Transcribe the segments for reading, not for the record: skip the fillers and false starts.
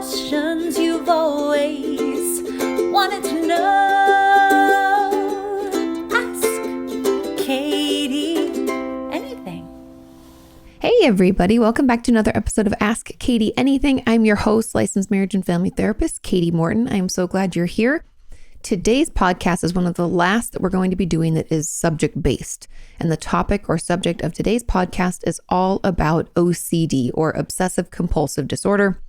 questions you've always wanted to know. Ask Kati anything. Hey everybody, welcome back to another episode of Ask Kati Anything. I'm your host, licensed marriage and family therapist, Kati Morton. I am so glad you're here. Today's podcast is one of the last that we're going to be doing that is subject-based. And the topic or subject of today's podcast is all about OCD, or obsessive compulsive disorder.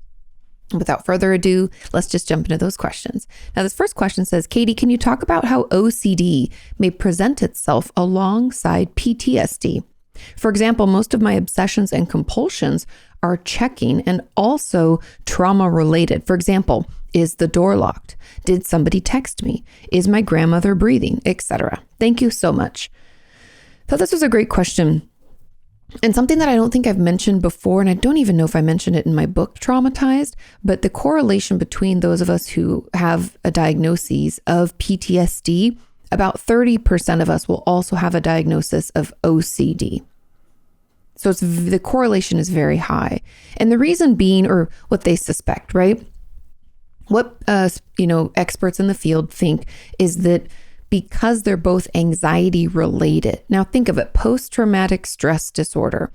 Without further ado, let's just jump into those questions. Now, this first question says, Kati, can you talk about how OCD may present itself alongside PTSD? For example, most of my obsessions and compulsions are checking and also trauma related. For example, is the door locked? Did somebody text me? Is my grandmother breathing? Etc. Thank you so much. Thought this was a great question and something that I don't think I've mentioned before, and I don't even know if I mentioned it in my book, Traumatized, but the correlation between those of us who have a diagnosis of PTSD, about 30% of us will also have a diagnosis of OCD. So the correlation is very high. And the reason being, or what they suspect, right? What, experts in the field think is that because they're both anxiety related. Now think of it, post-traumatic stress disorder.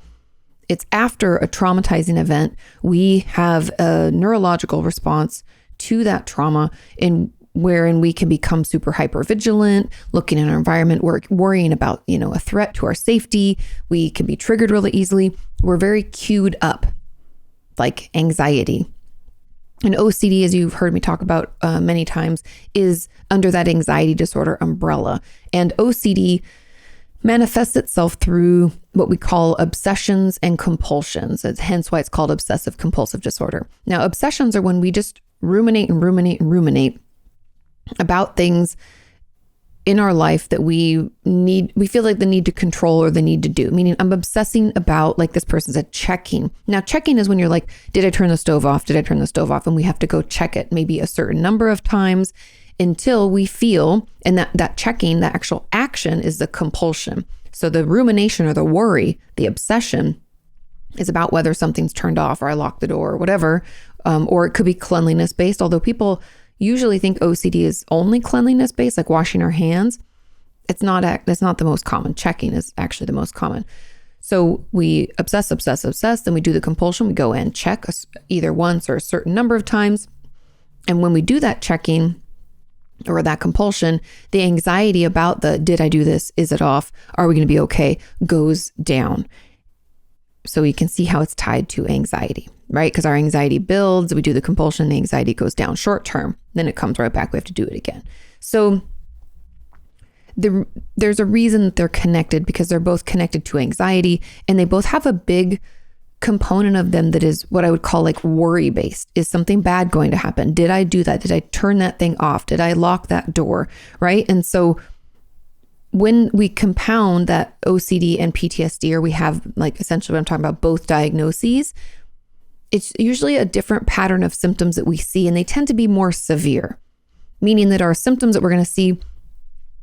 It's after a traumatizing event, we have a neurological response to that trauma wherein we can become super hypervigilant, looking in our environment, worrying about, a threat to our safety. We can be triggered really easily. We're very cued up, like anxiety. And OCD, as you've heard me talk about many times, is under that anxiety disorder umbrella. And OCD manifests itself through what we call obsessions and compulsions. It's hence why it's called obsessive compulsive disorder. Now, obsessions are when we just ruminate about things in our life that we feel like the need to control or the need to do. Meaning I'm obsessing about, like this person said, checking. Now checking is when you're like, did I turn the stove off? Did I turn the stove off? And we have to go check it maybe a certain number of times until we feel, and that checking, the actual action is the compulsion. So the rumination or the worry, the obsession is about whether something's turned off or I locked the door or whatever. Or it could be cleanliness based, although people usually think OCD is only cleanliness based, like washing our hands. It's not the most common. Checking is actually the most common. So we obsess, then we do the compulsion. We go and check either once or a certain number of times. And when we do that checking or that compulsion, the anxiety about did I do this? Is it off? Are we going to be okay? Goes down. So you can see how it's tied to anxiety, right? Because our anxiety builds, we do the compulsion, the anxiety goes down short term, then it comes right back, we have to do it again. So there's a reason that they're connected, because they're both connected to anxiety, and they both have a big component of them that is what I would call like worry based. Is something bad going to happen? Did I do that? Did I turn that thing off? Did I lock that door? Right? And so when we compound that OCD and PTSD, or we have, like, essentially what I'm talking about, both diagnoses, it's usually a different pattern of symptoms that we see, and they tend to be more severe, meaning that our symptoms that we're going to see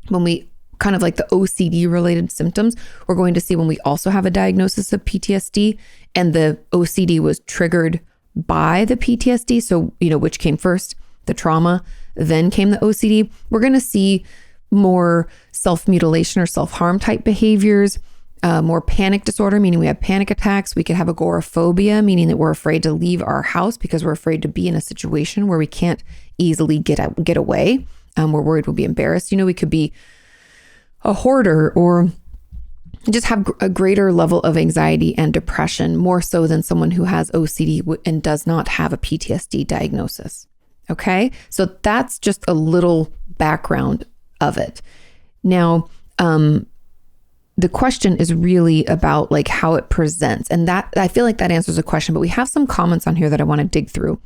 when we kind of like the OCD related symptoms, we're going to see when we also have a diagnosis of PTSD and the OCD was triggered by the PTSD. So, which came first, the trauma, then came the OCD. We're going to see more self-mutilation or self-harm type behaviors, more panic disorder, meaning we have panic attacks. We could have agoraphobia, meaning that we're afraid to leave our house because we're afraid to be in a situation where we can't easily get away. We're worried we'll be embarrassed. We could be a hoarder or just have a greater level of anxiety and depression, more so than someone who has OCD and does not have a PTSD diagnosis. Okay, so that's just a little background of it. Now, the question is really about like how it presents, and that I feel like that answers the question, but we have some comments on here that I want to dig through.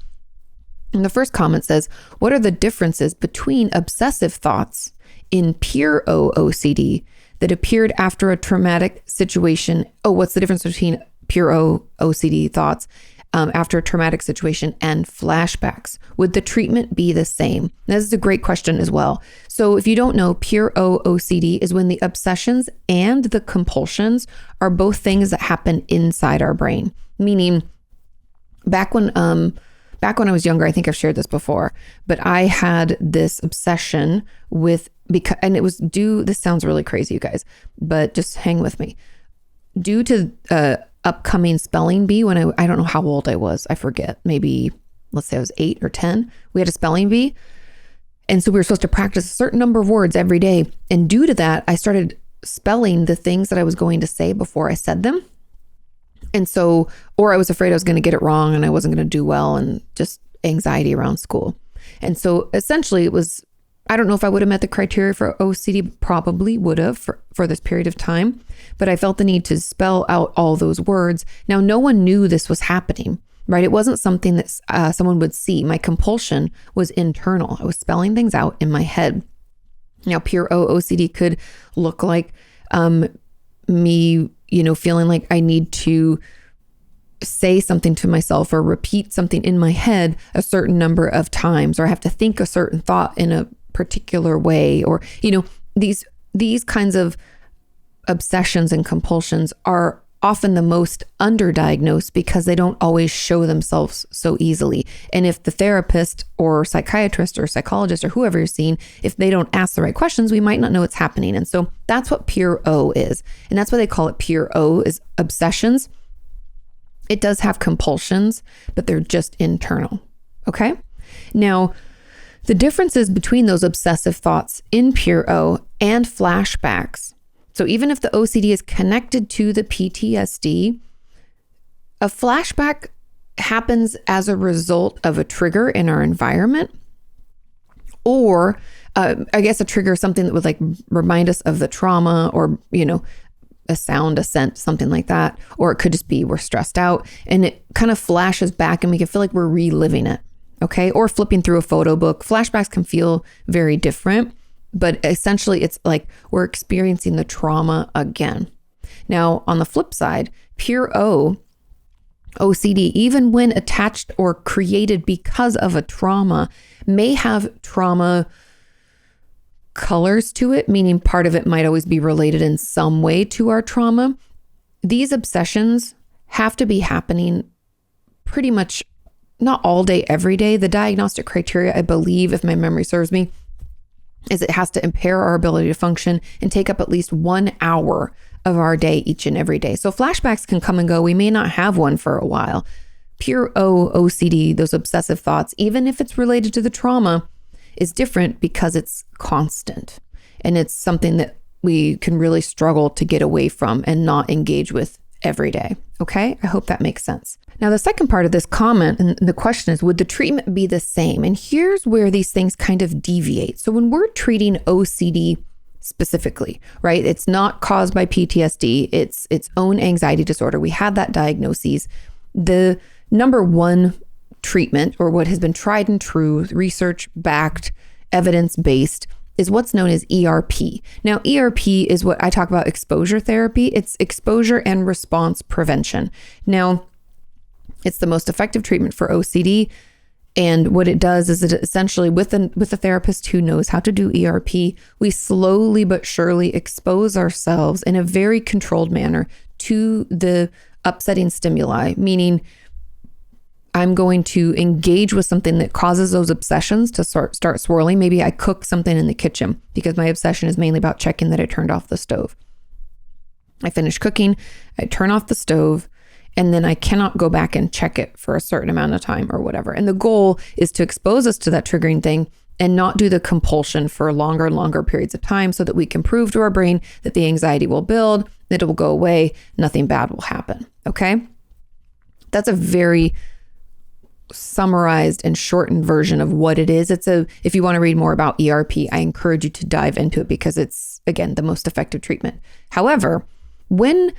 And the first comment says, what are the differences between obsessive thoughts in Pure O OCD that appeared after a traumatic situation? What's the difference between Pure O OCD thoughts after a traumatic situation and flashbacks? Would the treatment be the same? This is a great question as well. So if you don't know, Pure O OCD is when the obsessions and the compulsions are both things that happen inside our brain. Meaning back when back when I was younger, I think I've shared this before, but I had this obsession with, and it was this sounds really crazy, you guys, but just hang with me. Due to upcoming spelling bee, when I don't know how old I was, I forget, maybe let's say I was 8 or 10, we had a spelling bee. And so we were supposed to practice a certain number of words every day. And due to that, I started spelling the things that I was going to say before I said them. And so, or I was afraid I was going to get it wrong and I wasn't going to do well, and just anxiety around school. And so essentially it was, I don't know if I would have met the criteria for OCD, probably would have for this period of time, but I felt the need to spell out all those words. Now, no one knew this was happening, right? It wasn't something that someone would see. My compulsion was internal. I was spelling things out in my head. Now, Pure O OCD could look like me, feeling like I need to say something to myself or repeat something in my head a certain number of times, or I have to think a certain thought in a particular way, or, these kinds of obsessions and compulsions are often the most underdiagnosed because they don't always show themselves so easily. And if the therapist or psychiatrist or psychologist or whoever you're seeing, if they don't ask the right questions, we might not know what's happening. And so that's what Pure O is. And that's why they call it Pure O, is obsessions. It does have compulsions, but they're just internal. Okay. Now, the differences between those obsessive thoughts in Pure O and flashbacks. So even if the OCD is connected to the PTSD, a flashback happens as a result of a trigger in our environment, or I guess a trigger is something that would like remind us of the trauma, or, a sound, a scent, something like that. Or it could just be we're stressed out and it kind of flashes back and we can feel like we're reliving it. Okay. Or flipping through a photo book. Flashbacks can feel very different, but essentially it's like we're experiencing the trauma again. Now, on the flip side, Pure O OCD, even when attached or created because of a trauma, may have trauma colors to it, meaning part of it might always be related in some way to our trauma. These obsessions have to be happening pretty much not all day, every day. The diagnostic criteria, I believe, if my memory serves me, is it has to impair our ability to function and take up at least 1 hour of our day each and every day. So flashbacks can come and go. We may not have one for a while. Pure O OCD, those obsessive thoughts, even if it's related to the trauma, is different because it's constant. And it's something that we can really struggle to get away from and not engage with every day. Okay, I hope that makes sense. Now, the second part of this comment and the question is, would the treatment be the same? And here's where these things kind of deviate. So when we're treating OCD specifically, right, it's not caused by PTSD, it's its own anxiety disorder. We had that diagnosis. The number one treatment, or what has been tried and true, research-backed, evidence-based, is what's known as ERP. Now, ERP is what I talk about exposure therapy. It's exposure and response prevention. Now, it's the most effective treatment for OCD. And what it does is it essentially, with a therapist who knows how to do ERP, we slowly but surely expose ourselves in a very controlled manner to the upsetting stimuli, meaning I'm going to engage with something that causes those obsessions to start swirling. Maybe I cook something in the kitchen because my obsession is mainly about checking that I turned off the stove. I finish cooking, I turn off the stove, and then I cannot go back and check it for a certain amount of time or whatever. And the goal is to expose us to that triggering thing and not do the compulsion for longer and longer periods of time, so that we can prove to our brain that the anxiety will build, that it will go away, nothing bad will happen. Okay? That's a very summarized and shortened version of what it is. If you want to read more about ERP, I encourage you to dive into it because it's, again, the most effective treatment. However, when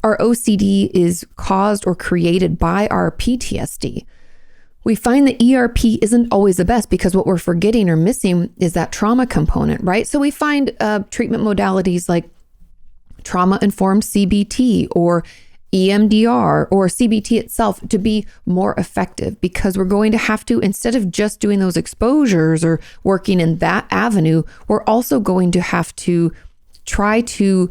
our OCD is caused or created by our PTSD, we find that ERP isn't always the best, because what we're forgetting or missing is that trauma component, right? So we find treatment modalities like trauma-informed CBT or EMDR or CBT itself to be more effective, because we're going to have to, instead of just doing those exposures or working in that avenue, we're also going to have to try to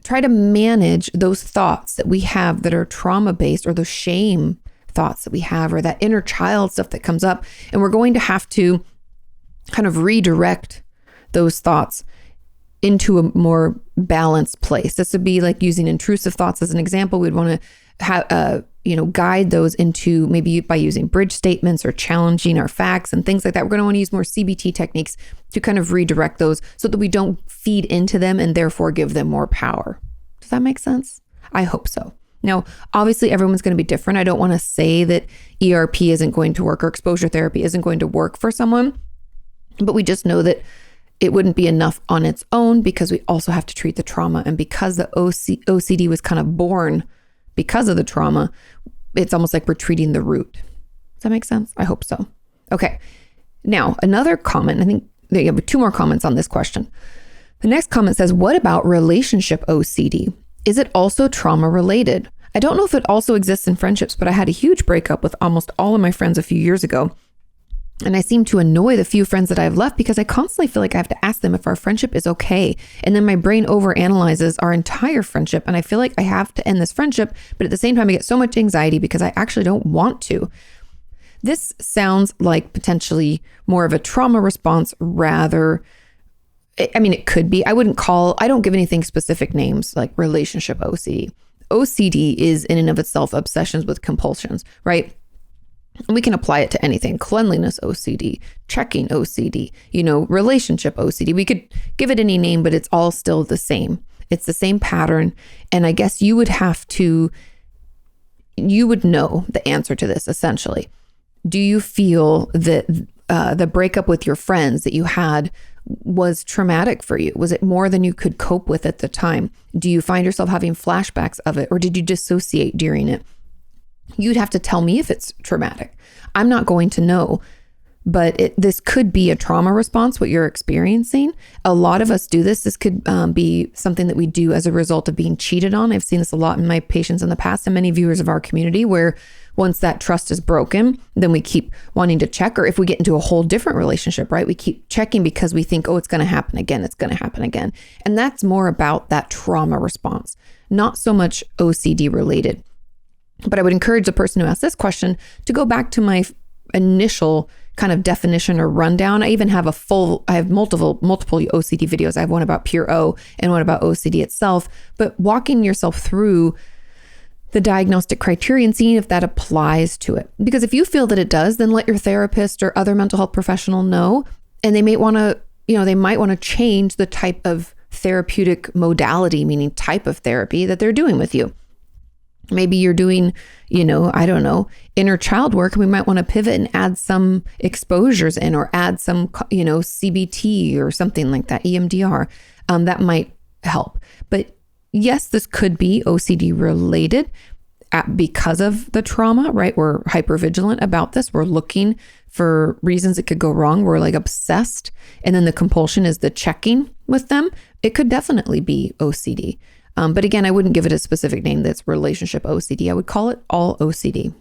try to manage those thoughts that we have that are trauma-based, or those shame thoughts that we have, or that inner child stuff that comes up. And we're going to have to kind of redirect those thoughts into a more balanced place. This would be like using intrusive thoughts as an example. We'd want to have, guide those into maybe by using bridge statements or challenging our facts and things like that. We're going to want to use more CBT techniques to kind of redirect those so that we don't feed into them and therefore give them more power. Does that make sense? I hope so. Now, obviously, everyone's going to be different. I don't want to say that ERP isn't going to work or exposure therapy isn't going to work for someone, but we just know that it wouldn't be enough on its own because we also have to treat the trauma. And because the OCD was kind of born because of the trauma, it's almost like we're treating the root. Does that make sense? I hope so. Okay. Now, another comment, I think you have 2 more comments on this question. The next comment says, what about relationship OCD? Is it also trauma related? I don't know if it also exists in friendships, but I had a huge breakup with almost all of my friends a few years ago. And I seem to annoy the few friends that I've left because I constantly feel like I have to ask them if our friendship is okay. And then my brain overanalyzes our entire friendship. And I feel like I have to end this friendship. But at the same time, I get so much anxiety because I actually don't want to. This sounds like potentially more of a trauma response rather. I mean, it could be. I don't give anything specific names like relationship OCD. OCD is in and of itself obsessions with compulsions, right? And we can apply it to anything. Cleanliness OCD, checking OCD, relationship OCD. We could give it any name, but it's all still the same. It's the same pattern. And I guess you would know the answer to this essentially. Do you feel that the breakup with your friends that you had was traumatic for you? Was it more than you could cope with at the time? Do you find yourself having flashbacks of it, or did you dissociate during it? You'd have to tell me if it's traumatic. I'm not going to know, but this could be a trauma response, what you're experiencing. A lot of us do this. This could be something that we do as a result of being cheated on. I've seen this a lot in my patients in the past and many viewers of our community, where once that trust is broken, then we keep wanting to check. Or if we get into a whole different relationship, right? We keep checking because we think, oh, it's going to happen again. It's going to happen again. And that's more about that trauma response, not so much OCD related. But I would encourage the person who asked this question to go back to my initial kind of definition or rundown. I even have I have multiple OCD videos. I have one about Pure O and one about OCD itself, but walking yourself through the diagnostic criteria and seeing if that applies to it. Because if you feel that it does, then let your therapist or other mental health professional know. And they might want to change the type of therapeutic modality, meaning type of therapy that they're doing with you. Maybe you're doing, inner child work. We might want to pivot and add some exposures in, or add some, CBT or something like that, EMDR. That might help. But yes, this could be OCD related because of the trauma, right? We're hypervigilant about this. We're looking for reasons it could go wrong. We're like obsessed. And then the compulsion is the checking with them. It could definitely be OCD. But again, I wouldn't give it a specific name that's relationship OCD. I would call it all OCD.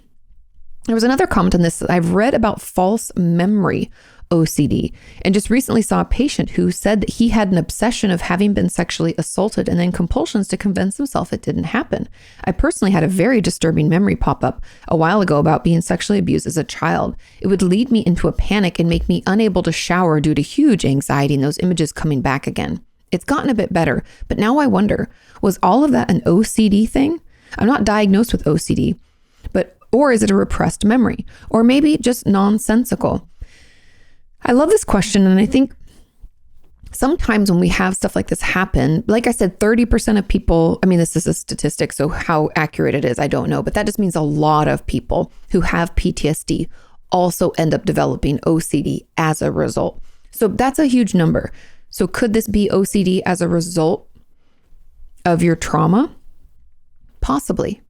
There was another comment on this. I've read about false memory OCD and just recently saw a patient who said that he had an obsession of having been sexually assaulted and then compulsions to convince himself it didn't happen. I personally had a very disturbing memory pop up a while ago about being sexually abused as a child. It would lead me into a panic and make me unable to shower due to huge anxiety and those images coming back again. It's gotten a bit better, but now I wonder, was all of that an OCD thing? I'm not diagnosed with OCD, or is it a repressed memory? Or maybe just nonsensical? I love this question, and I think sometimes when we have stuff like this happen, like I said, 30% of people, this is a statistic, so how accurate it is, I don't know, but that just means a lot of people who have PTSD also end up developing OCD as a result. So that's a huge number. So could this be OCD as a result of your trauma? Possibly.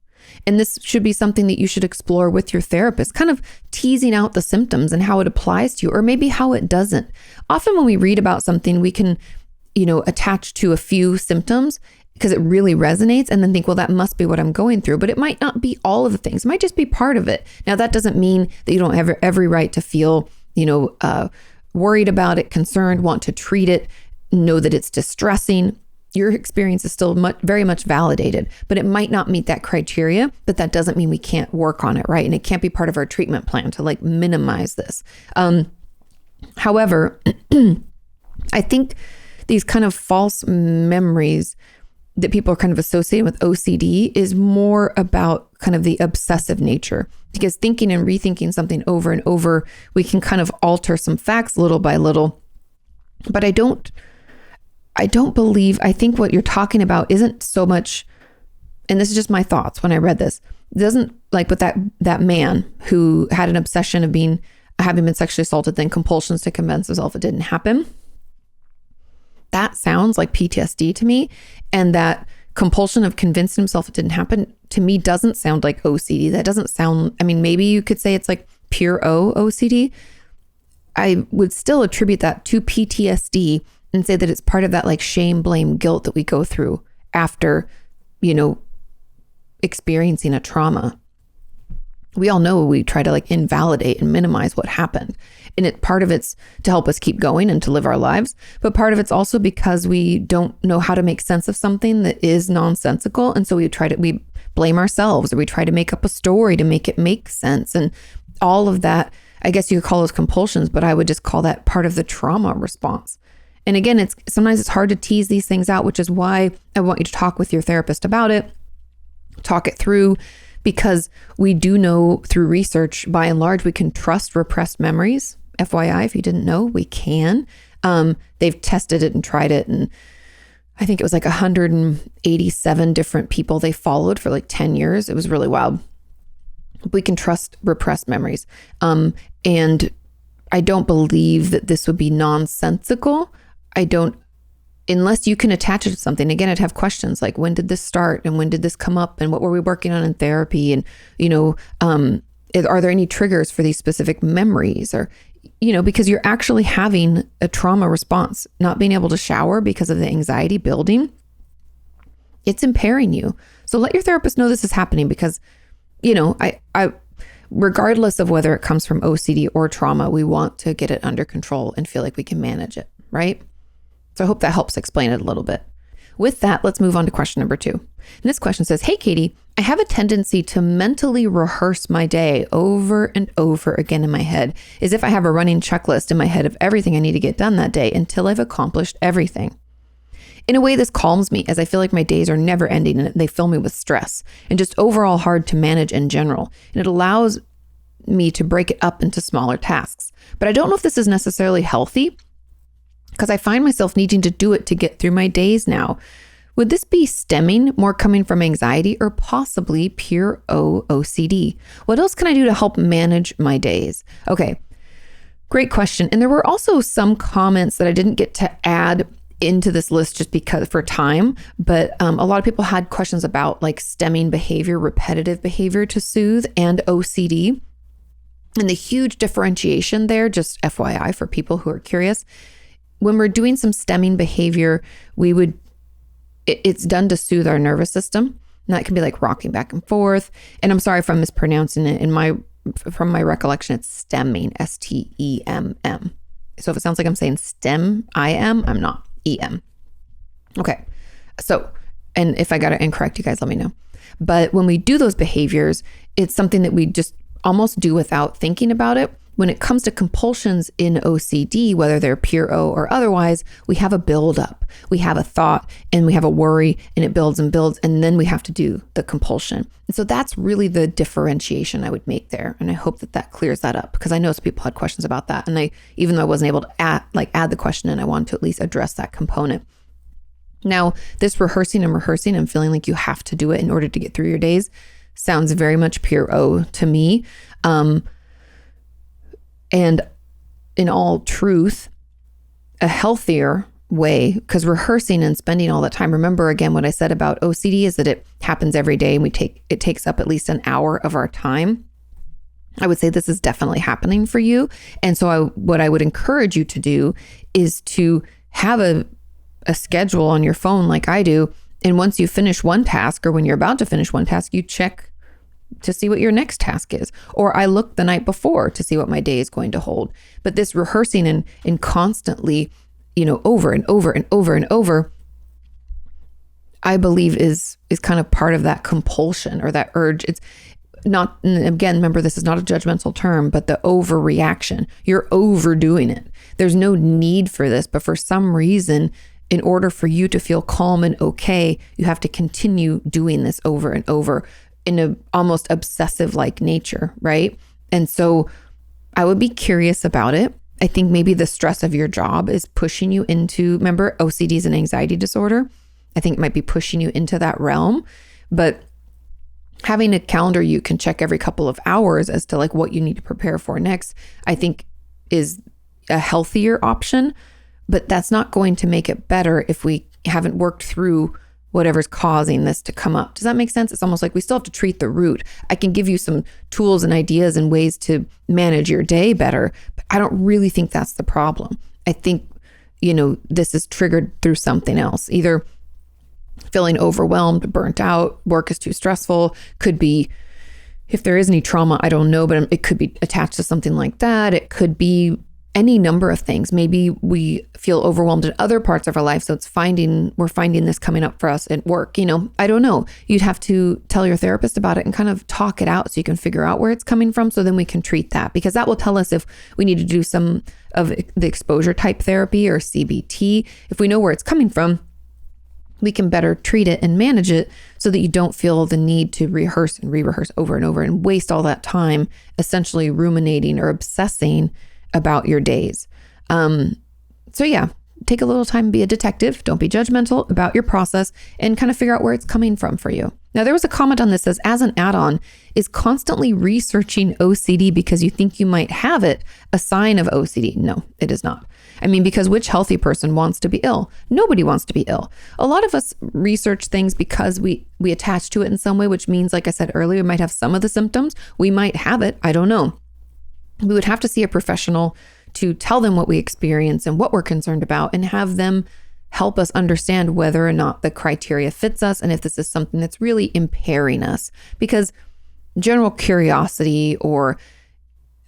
And this should be something that you should explore with your therapist, kind of teasing out the symptoms and how it applies to you, or maybe how it doesn't. Often when we read about something, we can, attach to a few symptoms because it really resonates and then think, well, that must be what I'm going through. But it might not be all of the things. It might just be part of it. Now, that doesn't mean that you don't have every right to feel, worried about it, concerned, want to treat it, know that it's distressing. your experience is still very much validated, but it might not meet that criteria, but that doesn't mean we can't work on it, right? And it can't be part of our treatment plan to like minimize this. However, I think these kind of false memories that people are kind of associating with OCD is more about kind of the obsessive nature, because thinking and rethinking something over and over, we can kind of alter some facts little by little. But I think what you're talking about isn't so much, and this is just my thoughts when I read this, it doesn't like with that man who had an obsession of having been sexually assaulted, then compulsions to convince himself it didn't happen. That sounds like PTSD to me. And that compulsion of convincing himself it didn't happen to me doesn't sound like OCD. That doesn't sound, I mean, maybe you could say it's like pure O OCD. I would still attribute that to PTSD and say that it's part of that like shame, blame, guilt that we go through after, experiencing a trauma. We all know we try to like invalidate and minimize what happened. And part of it's to help us keep going and to live our lives. But part of it's also because we don't know how to make sense of something that is nonsensical. And so we blame ourselves, or we try to make up a story to make it make sense. And all of that, I guess you could call those compulsions, but I would just call that part of the trauma response. And again, sometimes it's hard to tease these things out, which is why I want you to talk with your therapist about it, talk it through, because we do know through research, by and large, we can trust repressed memories. FYI, if you didn't know, we can. They've tested it and tried it. And I think it was like 187 different people they followed for like 10 years. It was really wild. We can trust repressed memories. And I don't believe that this would be nonsensical. Unless you can attach it to something. Again, I'd have questions like, when did this start? And when did this come up? And what were we working on in therapy? And, are there any triggers for these specific memories? Or, because you're actually having a trauma response, not being able to shower because of the anxiety building, it's impairing you. So let your therapist know this is happening, because, I regardless of whether it comes from OCD or trauma, we want to get it under control and feel like we can manage it, right? So I hope that helps explain it a little bit. With that, let's move on to question number 2. And this question says, "Hey, Kati, I have a tendency to mentally rehearse my day over and over again in my head, as if I have a running checklist in my head of everything I need to get done that day until I've accomplished everything. In a way, this calms me, as I feel like my days are never ending and they fill me with stress and just overall hard to manage in general. And it allows me to break it up into smaller tasks. But I don't know if this is necessarily healthy, because I find myself needing to do it to get through my days now. Would this be stemming more coming from anxiety, or possibly pure O OCD? What else can I do to help manage my days?" Okay, great question. And there were also some comments that I didn't get to add into this list just because for time, but a lot of people had questions about like stemming behavior, repetitive behavior to soothe, and OCD. And the huge differentiation there, just FYI for people who are curious, when we're doing some stemming behavior, it's done to soothe our nervous system. And that can be like rocking back and forth. And I'm sorry if I'm mispronouncing it. From my recollection, it's stemming, STEMM. So if it sounds like I'm saying stem, I'm not, EM. Okay. So, and if I got it incorrect, you guys let me know. But when we do those behaviors, it's something that we just almost do without thinking about it. When it comes to compulsions in OCD, whether they're pure O or otherwise, we have a buildup. We have a thought and we have a worry, and it builds and builds, and then we have to do the compulsion. And so that's really the differentiation I would make there. And I hope that clears that up, because I know some people had questions about that. And even though I wasn't able to add the question in, I wanted to at least address that component. Now, this rehearsing and feeling like you have to do it in order to get through your days sounds very much pure O to me. And in all truth, a healthier way, because rehearsing and spending all that time, remember again what I said about OCD is that it happens every day and it takes up at least an hour of our time. I would say this is definitely happening for you. And so what I would encourage you to do is to have a schedule on your phone like I do. And once you finish one task, or when you're about to finish one task, you check to see what your next task is. Or I look the night before to see what my day is going to hold. But this rehearsing and constantly, over and over and over and over, I believe is kind of part of that compulsion or that urge. It's not, and again, remember, this is not a judgmental term, but the overreaction. You're overdoing it. There's no need for this, but for some reason, in order for you to feel calm and okay, you have to continue doing this over and over in a almost obsessive like nature, right? And so I would be curious about it. I think maybe the stress of your job is pushing you into, remember, OCD is an anxiety disorder. I think it might be pushing you into that realm, but having a calendar you can check every couple of hours as to like what you need to prepare for next, I think is a healthier option, but that's not going to make it better if we haven't worked through whatever's causing this to come up. Does that make sense? It's almost like we still have to treat the root. I can give you some tools and ideas and ways to manage your day better, but I don't really think that's the problem. I think, this is triggered through something else, either feeling overwhelmed, burnt out, work is too stressful, could be, if there is any trauma, I don't know, but it could be attached to something like that. It could be any number of things. Maybe we feel overwhelmed in other parts of our life. So we're finding this coming up for us at work. I don't know. You'd have to tell your therapist about it and kind of talk it out so you can figure out where it's coming from. So then we can treat that, because that will tell us if we need to do some of the exposure type therapy or CBT. If we know where it's coming from, we can better treat it and manage it so that you don't feel the need to rehearse and re-rehearse over and over and waste all that time essentially ruminating or obsessing about your days. So yeah, take a little time, be a detective. Don't be judgmental about your process and kind of figure out where it's coming from for you. Now, there was a comment on this that says, as an add-on, is constantly researching OCD because you think you might have it a sign of OCD? No, it is not. I mean, because which healthy person wants to be ill? Nobody wants to be ill. A lot of us research things because we attach to it in some way, which means, like I said earlier, we might have some of the symptoms. We might have it. I don't know. We would have to see a professional to tell them what we experience and what we're concerned about and have them help us understand whether or not the criteria fits us and if this is something that's really impairing us. Because general curiosity or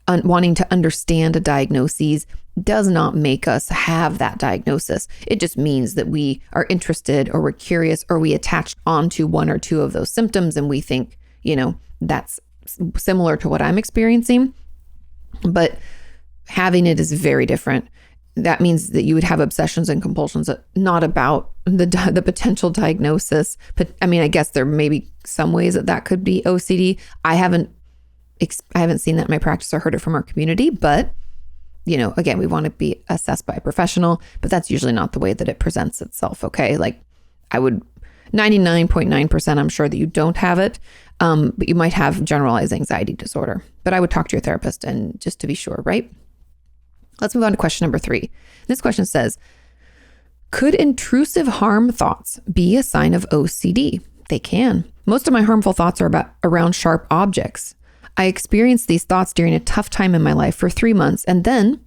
wanting to understand a diagnosis does not make us have that diagnosis. It just means that we are interested or we're curious or we attached onto one or two of those symptoms and we think, that's similar to what I'm experiencing. But having it is very different. That means that you would have obsessions and compulsions, not about the potential diagnosis. But I mean, I guess there may be some ways that could be OCD. I haven't seen that in my practice or heard it from our community, but again, we want to be assessed by a professional, but that's usually not the way that it presents itself. Okay. Like I would 99.9%, I'm sure that you don't have it. But you might have generalized anxiety disorder, but I would talk to your therapist and just to be sure, right? Let's move on to question number 3. This question says, could intrusive harm thoughts be a sign of OCD? They can. Most of my harmful thoughts are around sharp objects. I experienced these thoughts during a tough time in my life for 3 months, and then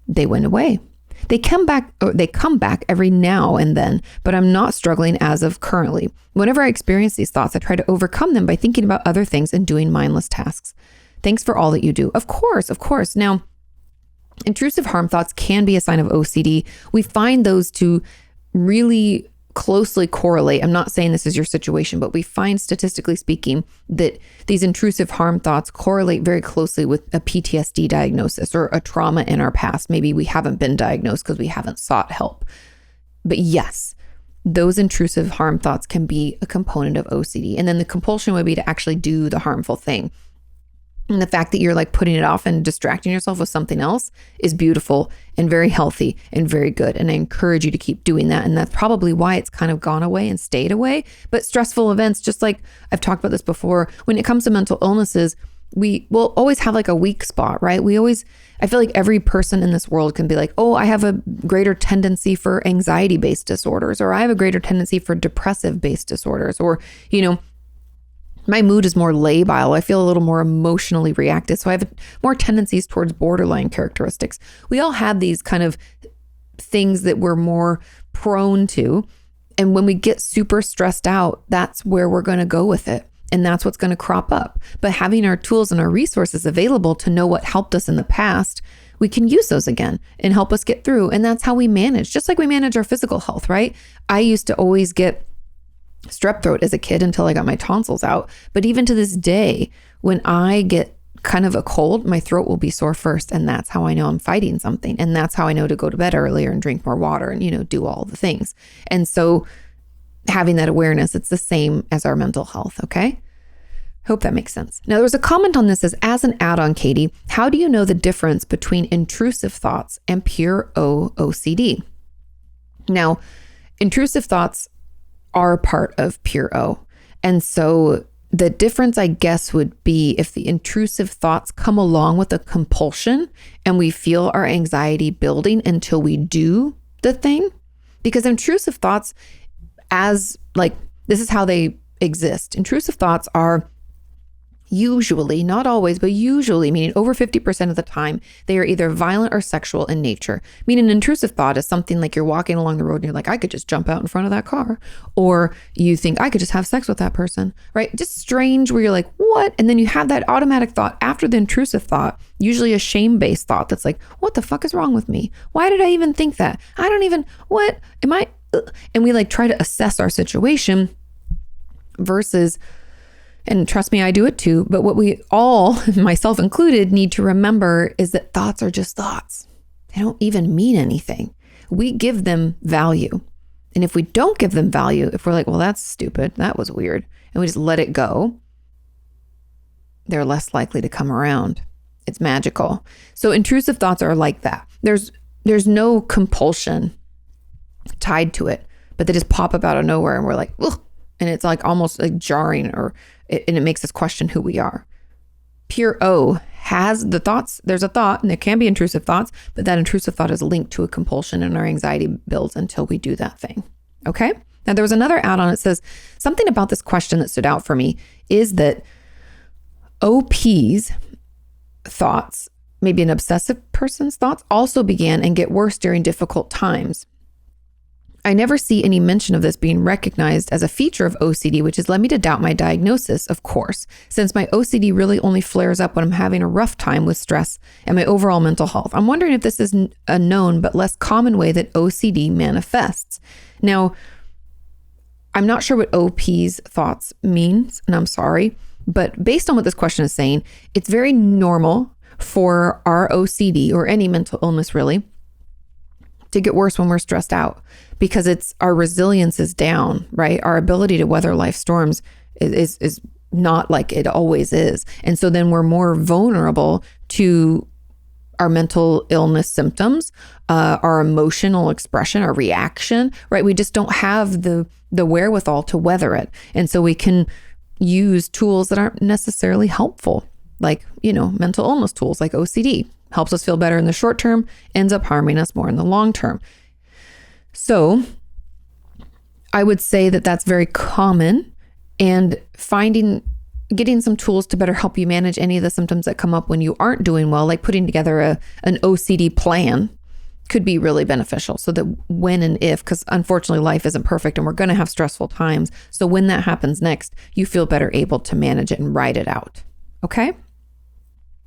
they went away. They come back every now and then, but I'm not struggling as of currently. Whenever I experience these thoughts, I try to overcome them by thinking about other things and doing mindless tasks. Thanks for all that you do. Of course. Now, intrusive harm thoughts can be a sign of OCD. We find those to really closely correlate. I'm not saying this is your situation, but we find, statistically speaking, that these intrusive harm thoughts correlate very closely with a PTSD diagnosis or a trauma in our past. Maybe we haven't been diagnosed because we haven't sought help. But yes, those intrusive harm thoughts can be a component of OCD. And then the compulsion would be to actually do the harmful thing. And the fact that you're like putting it off and distracting yourself with something else is beautiful and very healthy and very good. And I encourage you to keep doing that. And that's probably why it's kind of gone away and stayed away. But stressful events, just like I've talked about this before, when it comes to mental illnesses, we will always have like a weak spot, right? I feel like every person in this world can be like, oh, I have a greater tendency for anxiety-based disorders, or I have a greater tendency for depressive-based disorders, or, my mood is more labile. I feel a little more emotionally reactive. So I have more tendencies towards borderline characteristics. We all have these kind of things that we're more prone to. And when we get super stressed out, that's where we're going to go with it. And that's what's going to crop up. But having our tools and our resources available to know what helped us in the past, we can use those again and help us get through. And that's how we manage, just like we manage our physical health, right? I used to always get strep throat as a kid until I got my tonsils out. But even to this day, when I get kind of a cold, my throat will be sore first. And that's how I know I'm fighting something. And that's how I know to go to bed earlier and drink more water and, do all the things. And so having that awareness, it's the same as our mental health. Okay. Hope that makes sense. Now, there was a comment on this as an add-on, Katie, how do you know the difference between intrusive thoughts and pure O OCD? Now, intrusive thoughts are part of pure O. And so the difference, I guess, would be if the intrusive thoughts come along with a compulsion and we feel our anxiety building until we do the thing. Because intrusive thoughts, this is how they exist. Intrusive thoughts are usually, not always, but usually, meaning over 50% of the time, they are either violent or sexual in nature. Meaning an intrusive thought is something like you're walking along the road and you're like, I could just jump out in front of that car. Or you think I could just have sex with that person, right? Just strange where you're like, what? And then you have that automatic thought after the intrusive thought, usually a shame-based thought that's like, what the fuck is wrong with me? Why did I even think that? I don't even, what am I? And we try to assess our situation versus, and trust me, I do it too. But what we all, myself included, need to remember is that thoughts are just thoughts. They don't even mean anything. We give them value. And if we don't give them value, if we're like, well, that's stupid, that was weird, and we just let it go, they're less likely to come around. It's magical. So intrusive thoughts are like that. There's no compulsion tied to it, but they just pop up out of nowhere and we're like, ugh. And it's almost jarring, and it makes us question who we are. Pure O has the thoughts. There's a thought, and there can be intrusive thoughts, but that intrusive thought is linked to a compulsion, and our anxiety builds until we do that thing. Okay. Now there was another add-on. It says something about this question that stood out for me is that OP's thoughts, maybe an obsessive person's thoughts, also began and get worse during difficult times. I never see any mention of this being recognized as a feature of OCD, which has led me to doubt my diagnosis, of course, since my OCD really only flares up when I'm having a rough time with stress and my overall mental health. I'm wondering if this is a known but less common way that OCD manifests. Now, I'm not sure what OP's thoughts means, and I'm sorry, but based on what this question is saying, it's very normal for our OCD or any mental illness really to get worse when we're stressed out, because our resilience is down, right? Our ability to weather life storms is not like it always is. And so then we're more vulnerable to our mental illness symptoms, our emotional expression, our reaction, right? We just don't have the wherewithal to weather it. And so we can use tools that aren't necessarily helpful, like, mental illness tools like OCD. Helps us feel better in the short term, ends up harming us more in the long term. So I would say that that's very common, and getting some tools to better help you manage any of the symptoms that come up when you aren't doing well, like putting together an OCD plan, could be really beneficial, so that when and if, because unfortunately life isn't perfect and we're going to have stressful times. So when that happens next, you feel better able to manage it and ride it out. Okay.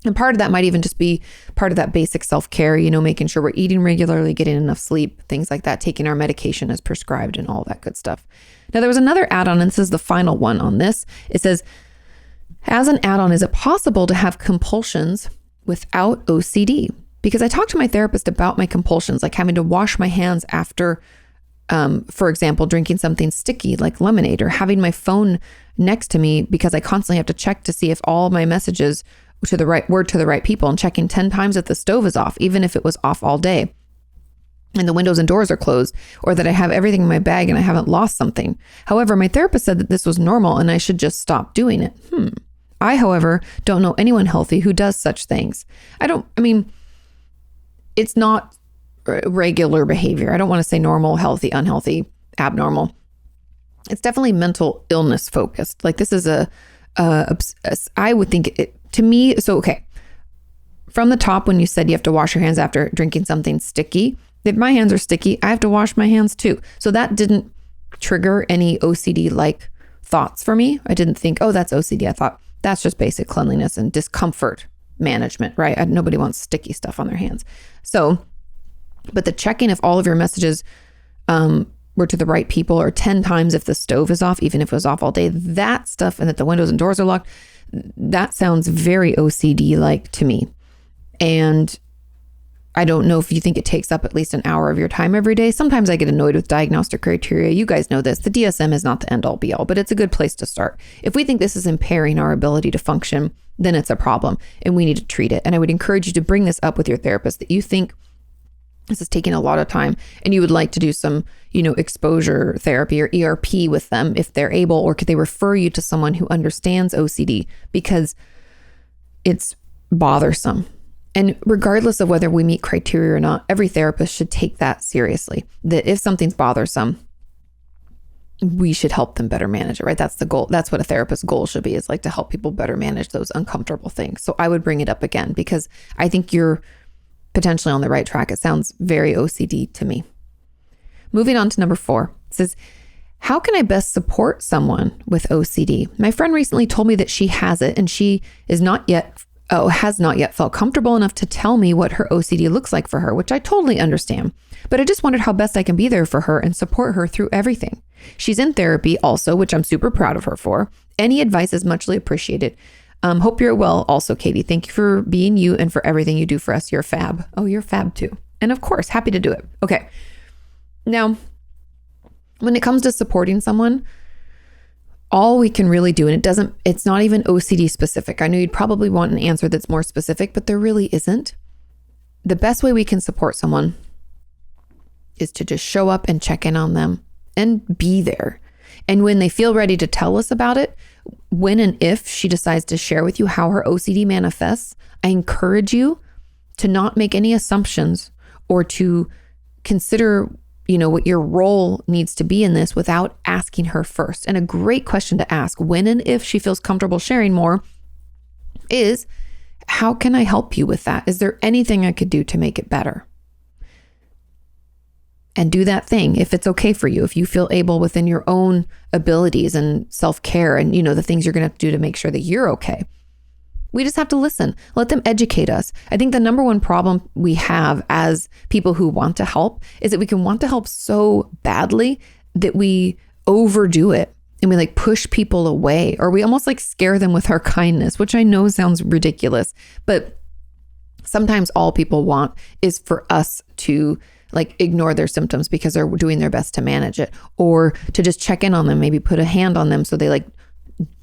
And part of that might even just be part of that basic self-care, making sure we're eating regularly, getting enough sleep, things like that, taking our medication as prescribed and all that good stuff. Now, there was another add-on, and this is the final one on this. It says, as an add-on, is it possible to have compulsions without OCD? Because I talked to my therapist about my compulsions, like having to wash my hands after, for example, drinking something sticky like lemonade, or having my phone next to me because I constantly have to check to see if all my messages to the right people, and checking 10 times if the stove is off, even if it was off all day and the windows and doors are closed, or that I have everything in my bag and I haven't lost something. However, my therapist said that this was normal and I should just stop doing it. I, however, don't know anyone healthy who does such things. It's not regular behavior. I don't want to say normal, healthy, unhealthy, abnormal. It's definitely mental illness focused. Like this is I would think it, to me, so okay. From the top, when you said you have to wash your hands after drinking something sticky, if my hands are sticky, I have to wash my hands too. So that didn't trigger any OCD-like thoughts for me. I didn't think, oh, that's OCD. I thought that's just basic cleanliness and discomfort management, right? Nobody wants sticky stuff on their hands. So, but the checking if all of your messages were to the right people, or 10 times if the stove is off, even if it was off all day, that stuff, and that the windows and doors are locked, that sounds very OCD-like to me. And I don't know if you think it takes up at least an hour of your time every day. Sometimes I get annoyed with diagnostic criteria. You guys know this. The DSM is not the end all be all, but it's a good place to start. If we think this is impairing our ability to function, then it's a problem and we need to treat it. And I would encourage you to bring this up with your therapist, that you think this is taking a lot of time and you would like to do some, exposure therapy or ERP with them if they're able, or could they refer you to someone who understands OCD, because it's bothersome. And regardless of whether we meet criteria or not, every therapist should take that seriously, that if something's bothersome, we should help them better manage it, right? That's the goal. That's what a therapist's goal should be, is like to help people better manage those uncomfortable things. So I would bring it up again, because I think you're potentially on the right track. It sounds very OCD to me. Moving on to number 4, it says, how can I best support someone with OCD? My friend recently told me that she has it and she has not yet felt comfortable enough to tell me what her OCD looks like for her, which I totally understand. But I just wondered how best I can be there for her and support her through everything. She's in therapy also, which I'm super proud of her for. Any advice is muchly appreciated. Hope you're well also, Katie. Thank you for being you and for everything you do for us. You're fab. Oh, you're fab too. And of course, happy to do it. Okay. Now, when it comes to supporting someone, all we can really do, and it's not even OCD specific. I know you'd probably want an answer that's more specific, but there really isn't. The best way we can support someone is to just show up and check in on them and be there. And when they feel ready to tell us about it, when and if she decides to share with you how her OCD manifests, I encourage you to not make any assumptions or to consider what your role needs to be in this without asking her first. And a great question to ask when and if she feels comfortable sharing more is, how can I help you with that? Is there anything I could do to make it better? And do that thing if it's okay for you, if you feel able within your own abilities and self-care and, the things you're going to have to do to make sure that you're okay. We just have to listen. Let them educate us. I think the number one problem we have as people who want to help is that we can want to help so badly that we overdo it and we push people away, or we almost scare them with our kindness, which I know sounds ridiculous, but sometimes all people want is for us to ignore their symptoms because they're doing their best to manage it, or to just check in on them, maybe put a hand on them so they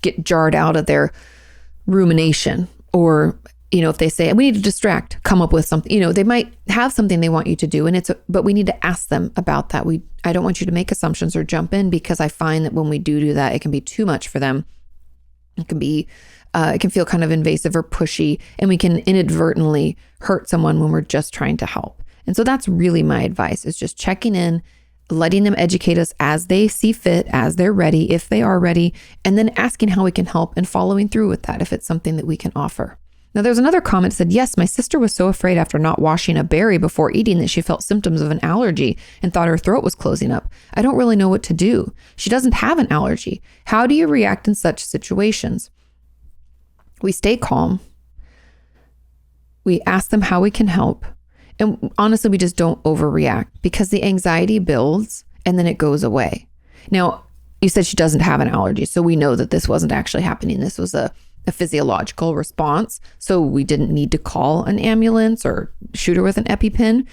get jarred out of their rumination, or if they say we need to distract, come up with something, they might have something they want you to do, and but we need to ask them about that. I don't want you to make assumptions or jump in, because I find that when we do that, it can be too much for them. It can feel kind of invasive or pushy, and we can inadvertently hurt someone when we're just trying to help. And so that's really my advice, is just checking in, letting them educate us as they see fit, as they're ready, if they are ready, and then asking how we can help and following through with that if it's something that we can offer. Now, there's another comment that said, yes, my sister was so afraid after not washing a berry before eating that she felt symptoms of an allergy and thought her throat was closing up. I don't really know what to do. She doesn't have an allergy. How do you react in such situations? We stay calm. We ask them how we can help. And honestly, we just don't overreact, because the anxiety builds and then it goes away. Now, you said she doesn't have an allergy, so we know that this wasn't actually happening. This was a physiological response. So we didn't need to call an ambulance or shoot her with an EpiPen,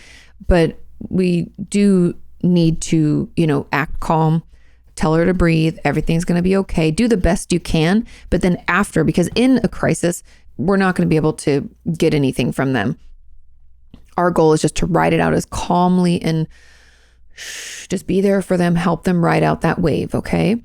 but we do need to, act calm, tell her to breathe. Everything's going to be okay. Do the best you can. But then after, because in a crisis, we're not going to be able to get anything from them. Our goal is just to ride it out as calmly and just be there for them, help them ride out that wave, okay?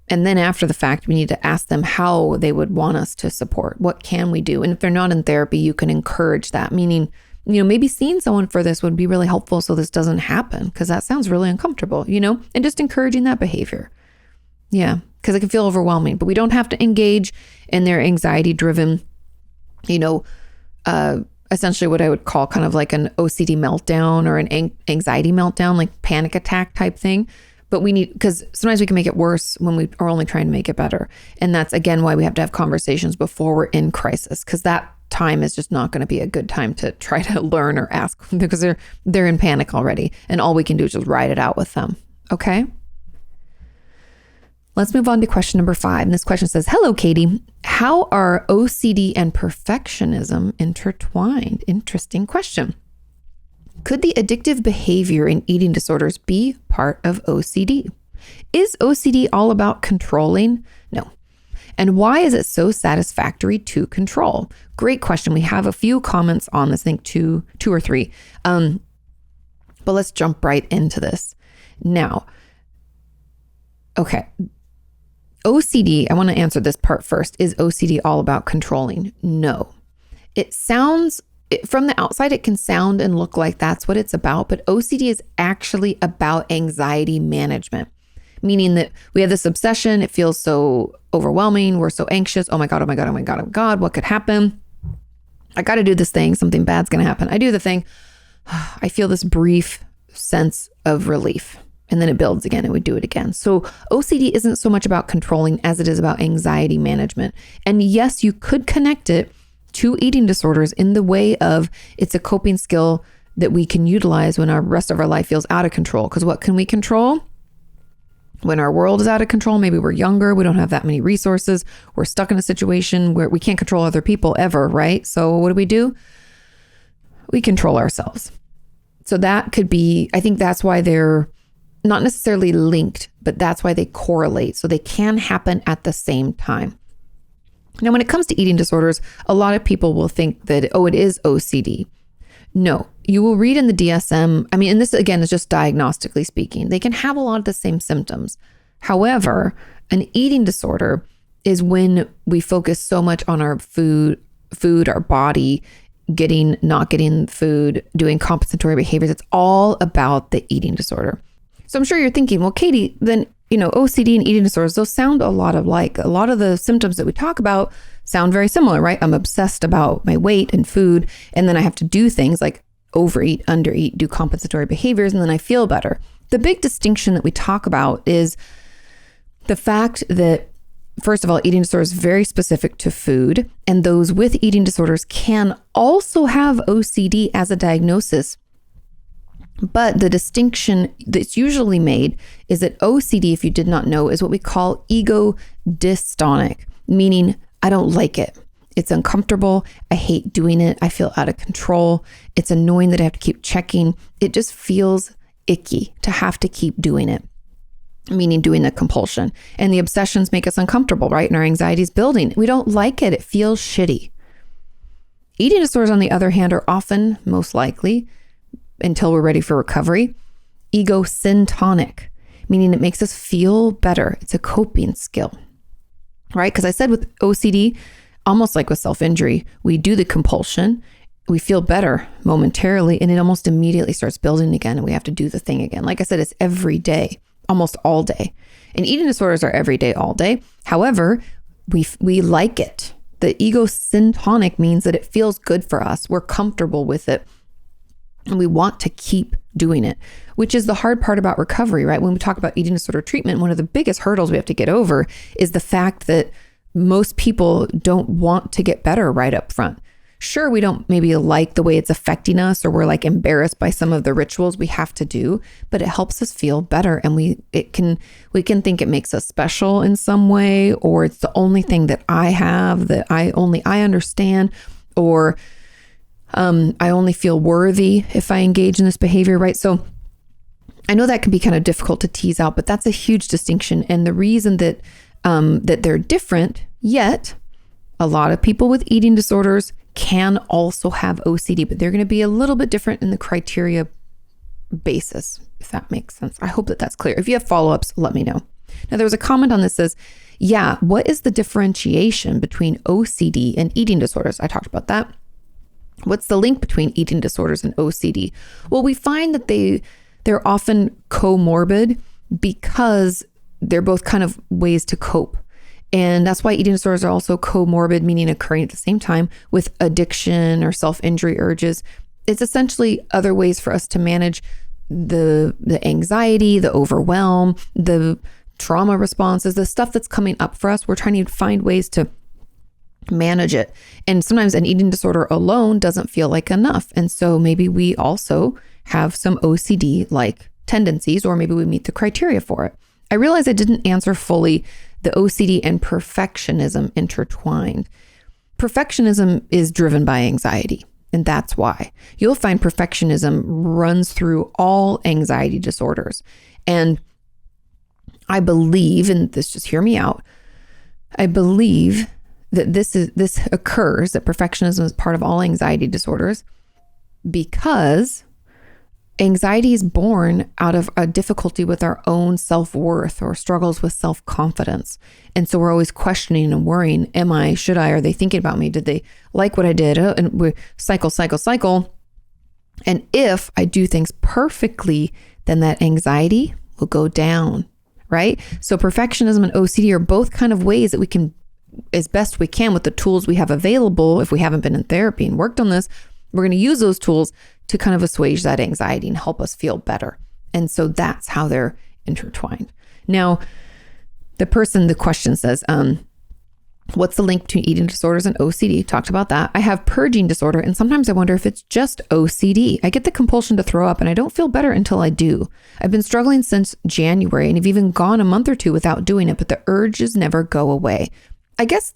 And then after the fact, we need to ask them how they would want us to support. What can we do? And if they're not in therapy, you can encourage that, meaning, maybe seeing someone for this would be really helpful so this doesn't happen, because that sounds really uncomfortable, and just encouraging that behavior. Yeah, because it can feel overwhelming, but we don't have to engage in their anxiety-driven, essentially what I would call kind of like an OCD meltdown or an anxiety meltdown, like panic attack type thing. But we need, because sometimes we can make it worse when we are only trying to make it better. And that's, again, why we have to have conversations before we're in crisis, because that time is just not going to be a good time to try to learn or ask, because they're in panic already. And all we can do is just ride it out with them. Okay. Let's move on to question number 5. And this question says, hello, Kati. How are OCD and perfectionism intertwined? Interesting question. Could the addictive behavior in eating disorders be part of OCD? Is OCD all about controlling? No. And why is it so satisfactory to control? Great question. We have a few comments on this, I think two or three. But let's jump right into this. Now, okay. OCD, I want to answer this part first. Is OCD all about controlling? No. From the outside, it can sound and look like that's what it's about, but OCD is actually about anxiety management, meaning that we have this obsession. It feels so overwhelming. We're so anxious. Oh my God, oh my God, oh my God, oh my God, what could happen? I got to do this thing. Something bad's going to happen. I do the thing. I feel this brief sense of relief. And then it builds again and we do it again. So OCD isn't so much about controlling as it is about anxiety management. And yes, you could connect it to eating disorders in the way of it's a coping skill that we can utilize when our rest of our life feels out of control. Because what can we control? When our world is out of control, maybe we're younger, we don't have that many resources, we're stuck in a situation where we can't control other people ever, right? So what do? We control ourselves. So that could be, I think that's why they're not necessarily linked, but that's why they correlate. So they can happen at the same time. Now, when it comes to eating disorders, a lot of people will think that, it is OCD. No, you will read in the DSM. I mean, and this again is just diagnostically speaking. They can have a lot of the same symptoms. However, an eating disorder is when we focus so much on our food, our body, not getting food, doing compensatory behaviors. It's all about the eating disorder. So I'm sure you're thinking, well, Kati, then, OCD and eating disorders, those sound a lot alike. A lot of the symptoms that we talk about sound very similar, right? I'm obsessed about my weight and food, and then I have to do things like overeat, undereat, do compensatory behaviors, and then I feel better. The big distinction that we talk about is the fact that, first of all, eating disorders is very specific to food, and those with eating disorders can also have OCD as a diagnosis. But the distinction that's usually made is that OCD, if you did not know, is what we call ego dystonic, meaning I don't like it. It's uncomfortable. I hate doing it. I feel out of control. It's annoying that I have to keep checking. It just feels icky to have to keep doing it, meaning doing the compulsion. And the obsessions make us uncomfortable, right? And our anxiety is building. We don't like it. It feels shitty. Eating disorders, on the other hand, are often, most likely, until we're ready for recovery, ego syntonic, meaning it makes us feel better. It's a coping skill, right? Because I said with OCD, almost like with self-injury, we do the compulsion, we feel better momentarily, and it almost immediately starts building again, and we have to do the thing again. Like I said, it's every day, almost all day. And eating disorders are every day, all day. However, we like it. The ego syntonic means that it feels good for us. We're comfortable with it. And we want to keep doing it, which is the hard part about recovery, right? When we talk about eating disorder treatment, one of the biggest hurdles we have to get over is the fact that most people don't want to get better right up front. Sure, we don't maybe like the way it's affecting us, or we're like embarrassed by some of the rituals we have to do, but it helps us feel better. And we can think it makes us special in some way, or it's the only thing that I have that I understand, or I only feel worthy if I engage in this behavior, right? So I know that can be kind of difficult to tease out, but that's a huge distinction. And the reason that they're different, yet a lot of people with eating disorders can also have OCD, but they're going to be a little bit different in the criteria basis, if that makes sense. I hope that that's clear. If you have follow-ups, let me know. Now, there was a comment on this that says, yeah, what is the differentiation between OCD and eating disorders? I talked about that. What's the link between eating disorders and OCD? Well, we find that they're often comorbid because they're both kind of ways to cope. And that's why eating disorders are also comorbid, meaning occurring at the same time with addiction or self-injury urges. It's essentially other ways for us to manage the anxiety, the overwhelm, the trauma responses, the stuff that's coming up for us. We're trying to find ways to manage it. And sometimes an eating disorder alone doesn't feel like enough. And so maybe we also have some OCD-like tendencies, or maybe we meet the criteria for it. I realized I didn't answer fully the OCD and perfectionism intertwined. Perfectionism is driven by anxiety, and that's why. You'll find perfectionism runs through all anxiety disorders. And I believe, and this, just hear me out, I believe that this occurs, that perfectionism is part of all anxiety disorders, because anxiety is born out of a difficulty with our own self-worth or struggles with self-confidence. And so we're always questioning and worrying, am I, should I, are they thinking about me? Did they like what I did? And we cycle. And if I do things perfectly, then that anxiety will go down, right? So perfectionism and OCD are both kind of ways that we can, as best we can with the tools we have available, if we haven't been in therapy and worked on this, we're going to use those tools to kind of assuage that anxiety and help us feel better. And so that's how they're intertwined. Now, the question says, what's the link between eating disorders and OCD? Talked about that. I have purging disorder, and sometimes I wonder if it's just OCD. I get the compulsion to throw up, and I don't feel better until I do. I've been struggling since January, and have even gone a month or two without doing it, but the urges never go away. I guess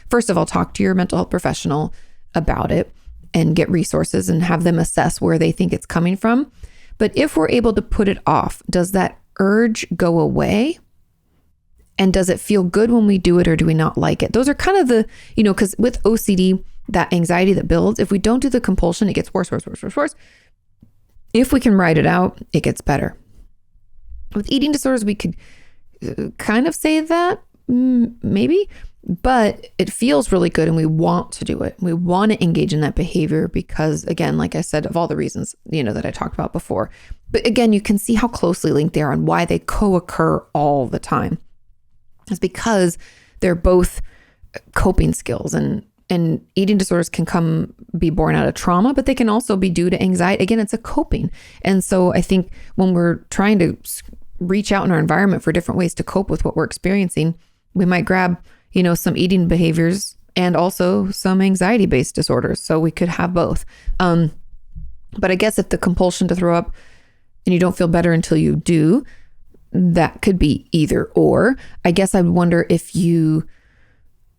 first of all, talk to your mental health professional about it and get resources and have them assess where they think it's coming from. But if we're able to put it off, does that urge go away? And does it feel good when we do it, or do we not like it? Those are kind of because with OCD, that anxiety that builds, if we don't do the compulsion, it gets worse. If we can write it out, it gets better. With eating disorders, we could kind of say that, maybe, but it feels really good and we want to do it. We want to engage in that behavior because, again, like I said, of all the reasons, that I talked about before. But again, you can see how closely linked they are and why they co-occur all the time. It's because they're both coping skills, and eating disorders can be born out of trauma, but they can also be due to anxiety. Again, it's a coping. And so I think when we're trying to reach out in our environment for different ways to cope with what we're experiencing, we might grab some eating behaviors and also some anxiety-based disorders. So we could have both. But I guess if the compulsion to throw up and you don't feel better until you do, that could be either or. I guess I would wonder if you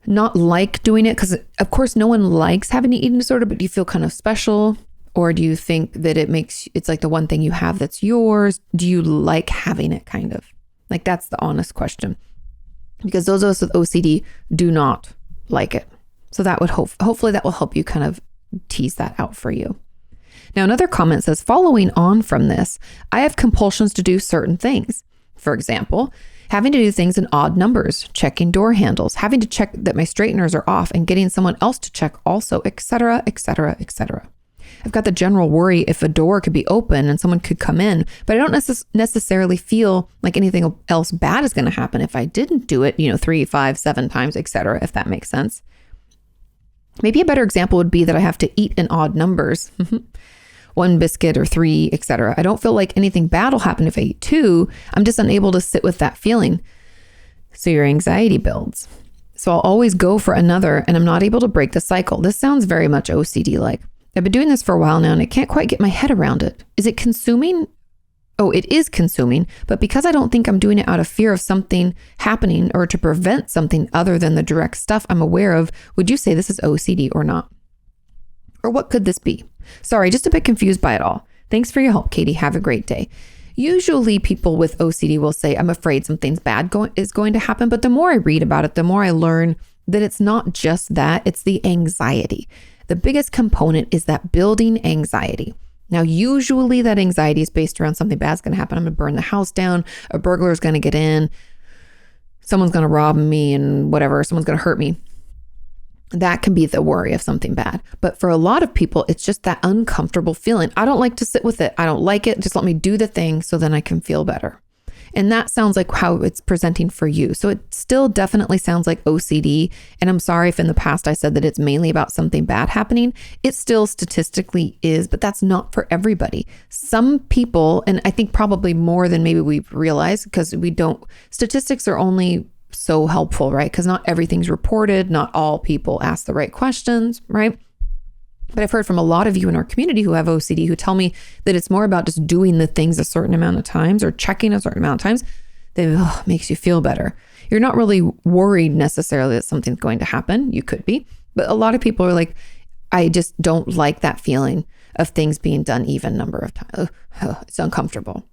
not like doing it, because of course no one likes having an eating disorder, but do you feel kind of special? Or do you think that it's like the one thing you have that's yours? Do you like having it, kind of? Like, that's the honest question. Because those of us with OCD do not like it. So that would hopefully that will help you kind of tease that out for you. Now, another comment says, following on from this, I have compulsions to do certain things. For example, having to do things in odd numbers, checking door handles, having to check that my straighteners are off, and getting someone else to check also, etc., etc., etc. I've got the general worry if a door could be open and someone could come in, but I don't necessarily feel like anything else bad is going to happen if I didn't do it, 3, 5, 7 times, etc., if that makes sense. Maybe a better example would be that I have to eat in odd numbers, 1 biscuit or 3, etc. I don't feel like anything bad will happen if I eat 2. I'm just unable to sit with that feeling. So your anxiety builds. So I'll always go for another, and I'm not able to break the cycle. This sounds very much OCD-like. I've been doing this for a while now, and I can't quite get my head around it. Is it consuming? Oh, it is consuming, but because I don't think I'm doing it out of fear of something happening or to prevent something other than the direct stuff I'm aware of, would you say this is OCD or not? Or what could this be? Sorry, just a bit confused by it all. Thanks for your help, Katie. Have a great day. Usually people with OCD will say, I'm afraid something's bad is going to happen. But the more I read about it, the more I learn that it's not just that, it's the anxiety. The biggest component is that building anxiety. Now, usually that anxiety is based around something bad's going to happen. I'm going to burn the house down. A burglar is going to get in. Someone's going to rob me and whatever. Someone's going to hurt me. That can be the worry of something bad. But for a lot of people, it's just that uncomfortable feeling. I don't like to sit with it. I don't like it. Just let me do the thing so then I can feel better. And that sounds like how it's presenting for you. So it still definitely sounds like OCD. And I'm sorry if in the past I said that it's mainly about something bad happening. It still statistically is, but that's not for everybody. Some people, and I think probably more than maybe we've realized, because statistics are only so helpful, right? Because not everything's reported. Not all people ask the right questions, right? But I've heard from a lot of you in our community who have OCD who tell me that it's more about just doing the things a certain amount of times or checking a certain amount of times that makes you feel better. You're not really worried necessarily that something's going to happen. You could be, but a lot of people are like, I just don't like that feeling of things being done even number of times. It's uncomfortable.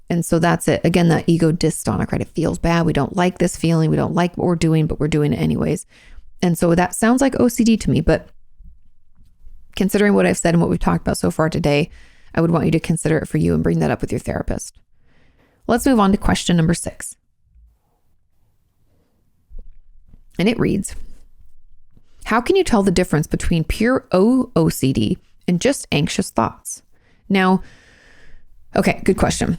And so that's it. Again, that ego dystonic, right? It feels bad. We don't like this feeling. We don't like what we're doing, but we're doing it anyways. And so that sounds like OCD to me, but considering what I've said and what we've talked about so far today, I would want you to consider it for you and bring that up with your therapist. Let's move on to question number 6. And it reads, how can you tell the difference between pure O OCD and just anxious thoughts? Now, okay, good question.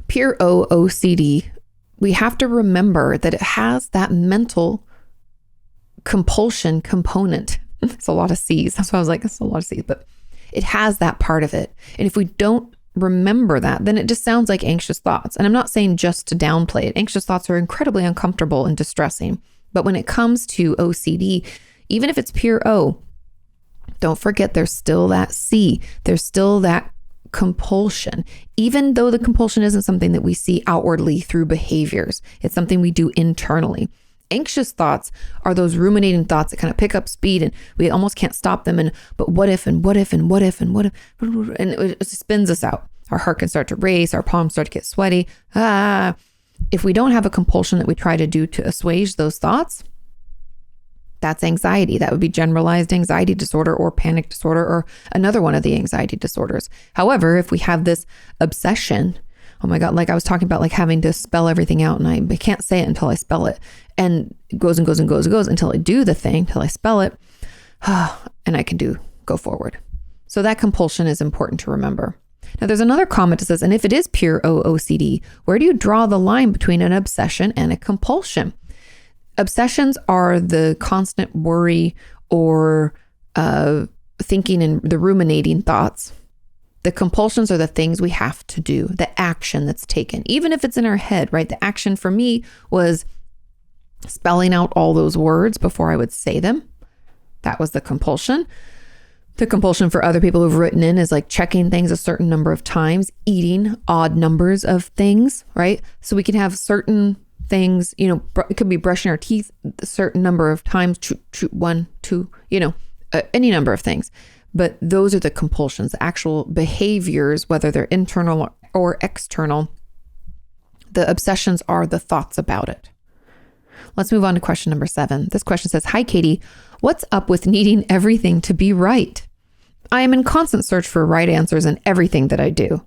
Pure O OCD, we have to remember that it has that mental compulsion component. It's a lot of C's. That's why I was like, it's a lot of C's, but it has that part of it. And if we don't remember that, then it just sounds like anxious thoughts. And I'm not saying just to downplay it. Anxious thoughts are incredibly uncomfortable and distressing. But when it comes to OCD, even if it's pure O, don't forget there's still that C. There's still that compulsion. Even though the compulsion isn't something that we see outwardly through behaviors, it's something we do internally. Anxious thoughts are those ruminating thoughts that kind of pick up speed and we almost can't stop them. And but what if and what if and what if and what if, and it spins us out. Our heart can start to race. Our palms start to get sweaty. If we don't have a compulsion that we try to do to assuage those thoughts, that's anxiety. That would be generalized anxiety disorder or panic disorder or another one of the anxiety disorders. However, if we have this obsession, oh my God, like I was talking about, like having to spell everything out and I can't say it until I spell it. And it goes and goes and goes and goes until I do the thing, till I spell it. And I can go forward. So that compulsion is important to remember. Now there's another comment that says, and if it is pure O OCD, where do you draw the line between an obsession and a compulsion? Obsessions are the constant worry or thinking and the ruminating thoughts. The compulsions are the things we have to do, the action that's taken, even if it's in our head, right? The action for me was spelling out all those words before I would say them. That was the compulsion. The compulsion for other people who've written in is like checking things a certain number of times, eating odd numbers of things, right? So we can have certain things, it could be brushing our teeth a certain number of times, 1, 2, any number of things. But those are the compulsions, the actual behaviors, whether they're internal or external. The obsessions are the thoughts about it. Let's move on to question number 7. This question says, hi, Kati, what's up with needing everything to be right? I am in constant search for right answers in everything that I do.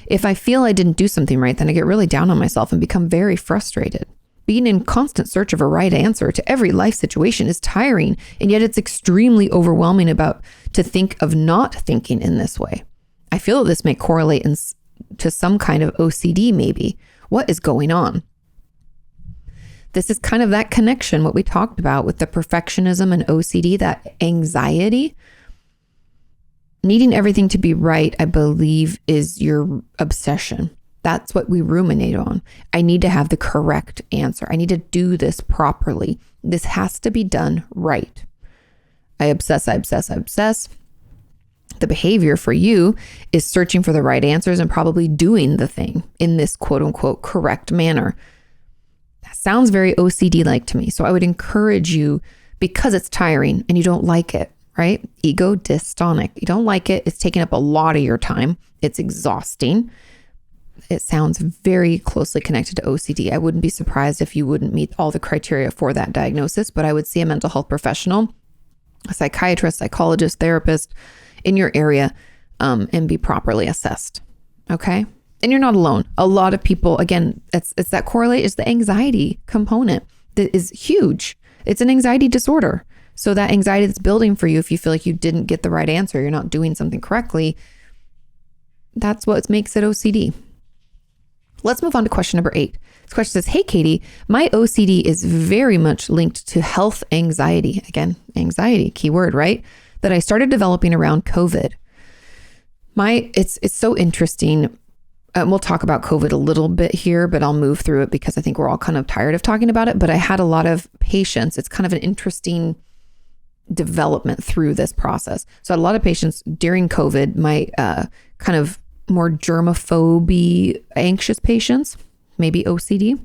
If I feel I didn't do something right, then I get really down on myself and become very frustrated. Being in constant search of a right answer to every life situation is tiring, and yet it's extremely overwhelming to think of not thinking in this way. I feel that this may correlate to some kind of OCD maybe. What is going on? This is kind of that connection, what we talked about with the perfectionism and OCD, that anxiety. Needing everything to be right, I believe, is your obsession. That's what we ruminate on. I need to have the correct answer. I need to do this properly. This has to be done right. I obsess. The behavior for you is searching for the right answers and probably doing the thing in this quote unquote correct manner. That sounds very OCD-like to me. So I would encourage you, because it's tiring and you don't like it, right? Ego dystonic. You don't like it. It's taking up a lot of your time. It's exhausting. It sounds very closely connected to OCD. I wouldn't be surprised if you wouldn't meet all the criteria for that diagnosis, but I would see a mental health professional, a psychiatrist, psychologist, therapist in your area, and be properly assessed. Okay. And you're not alone. A lot of people, again, it's that correlate is the anxiety component that is huge. It's an anxiety disorder. So that anxiety that's building for you, if you feel like you didn't get the right answer, you're not doing something correctly, that's what makes it OCD. Let's move on to question number 8. This question says, hey, Kati, my OCD is very much linked to health anxiety. Again, anxiety, keyword, right? That I started developing around COVID. It's so interesting. We'll talk about COVID a little bit here, but I'll move through it because I think we're all kind of tired of talking about it. But I had a lot of patients. It's kind of an interesting development through this process. So I had a lot of patients during COVID, my kind of more germaphobe, anxious patients, maybe OCD,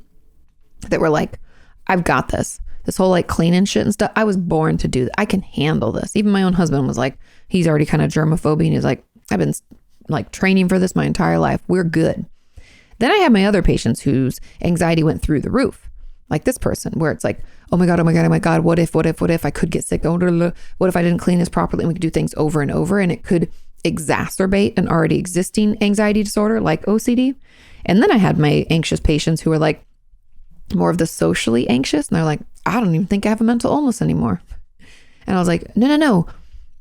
that were like, I've got this. This whole like cleaning shit and stuff. I was born to do that. I can handle this. Even my own husband was like, he's already kind of germaphobe. And he's like, I've been like training for this my entire life. We're good. Then I had my other patients whose anxiety went through the roof. Like this person where it's like, oh my God, what if I could get sick? What if I didn't clean this properly? And we could do things over and over and it could exacerbate an already existing anxiety disorder like OCD. And then I had my anxious patients who were like more of the socially anxious. And they're like, I don't even think I have a mental illness anymore. And I was like, no.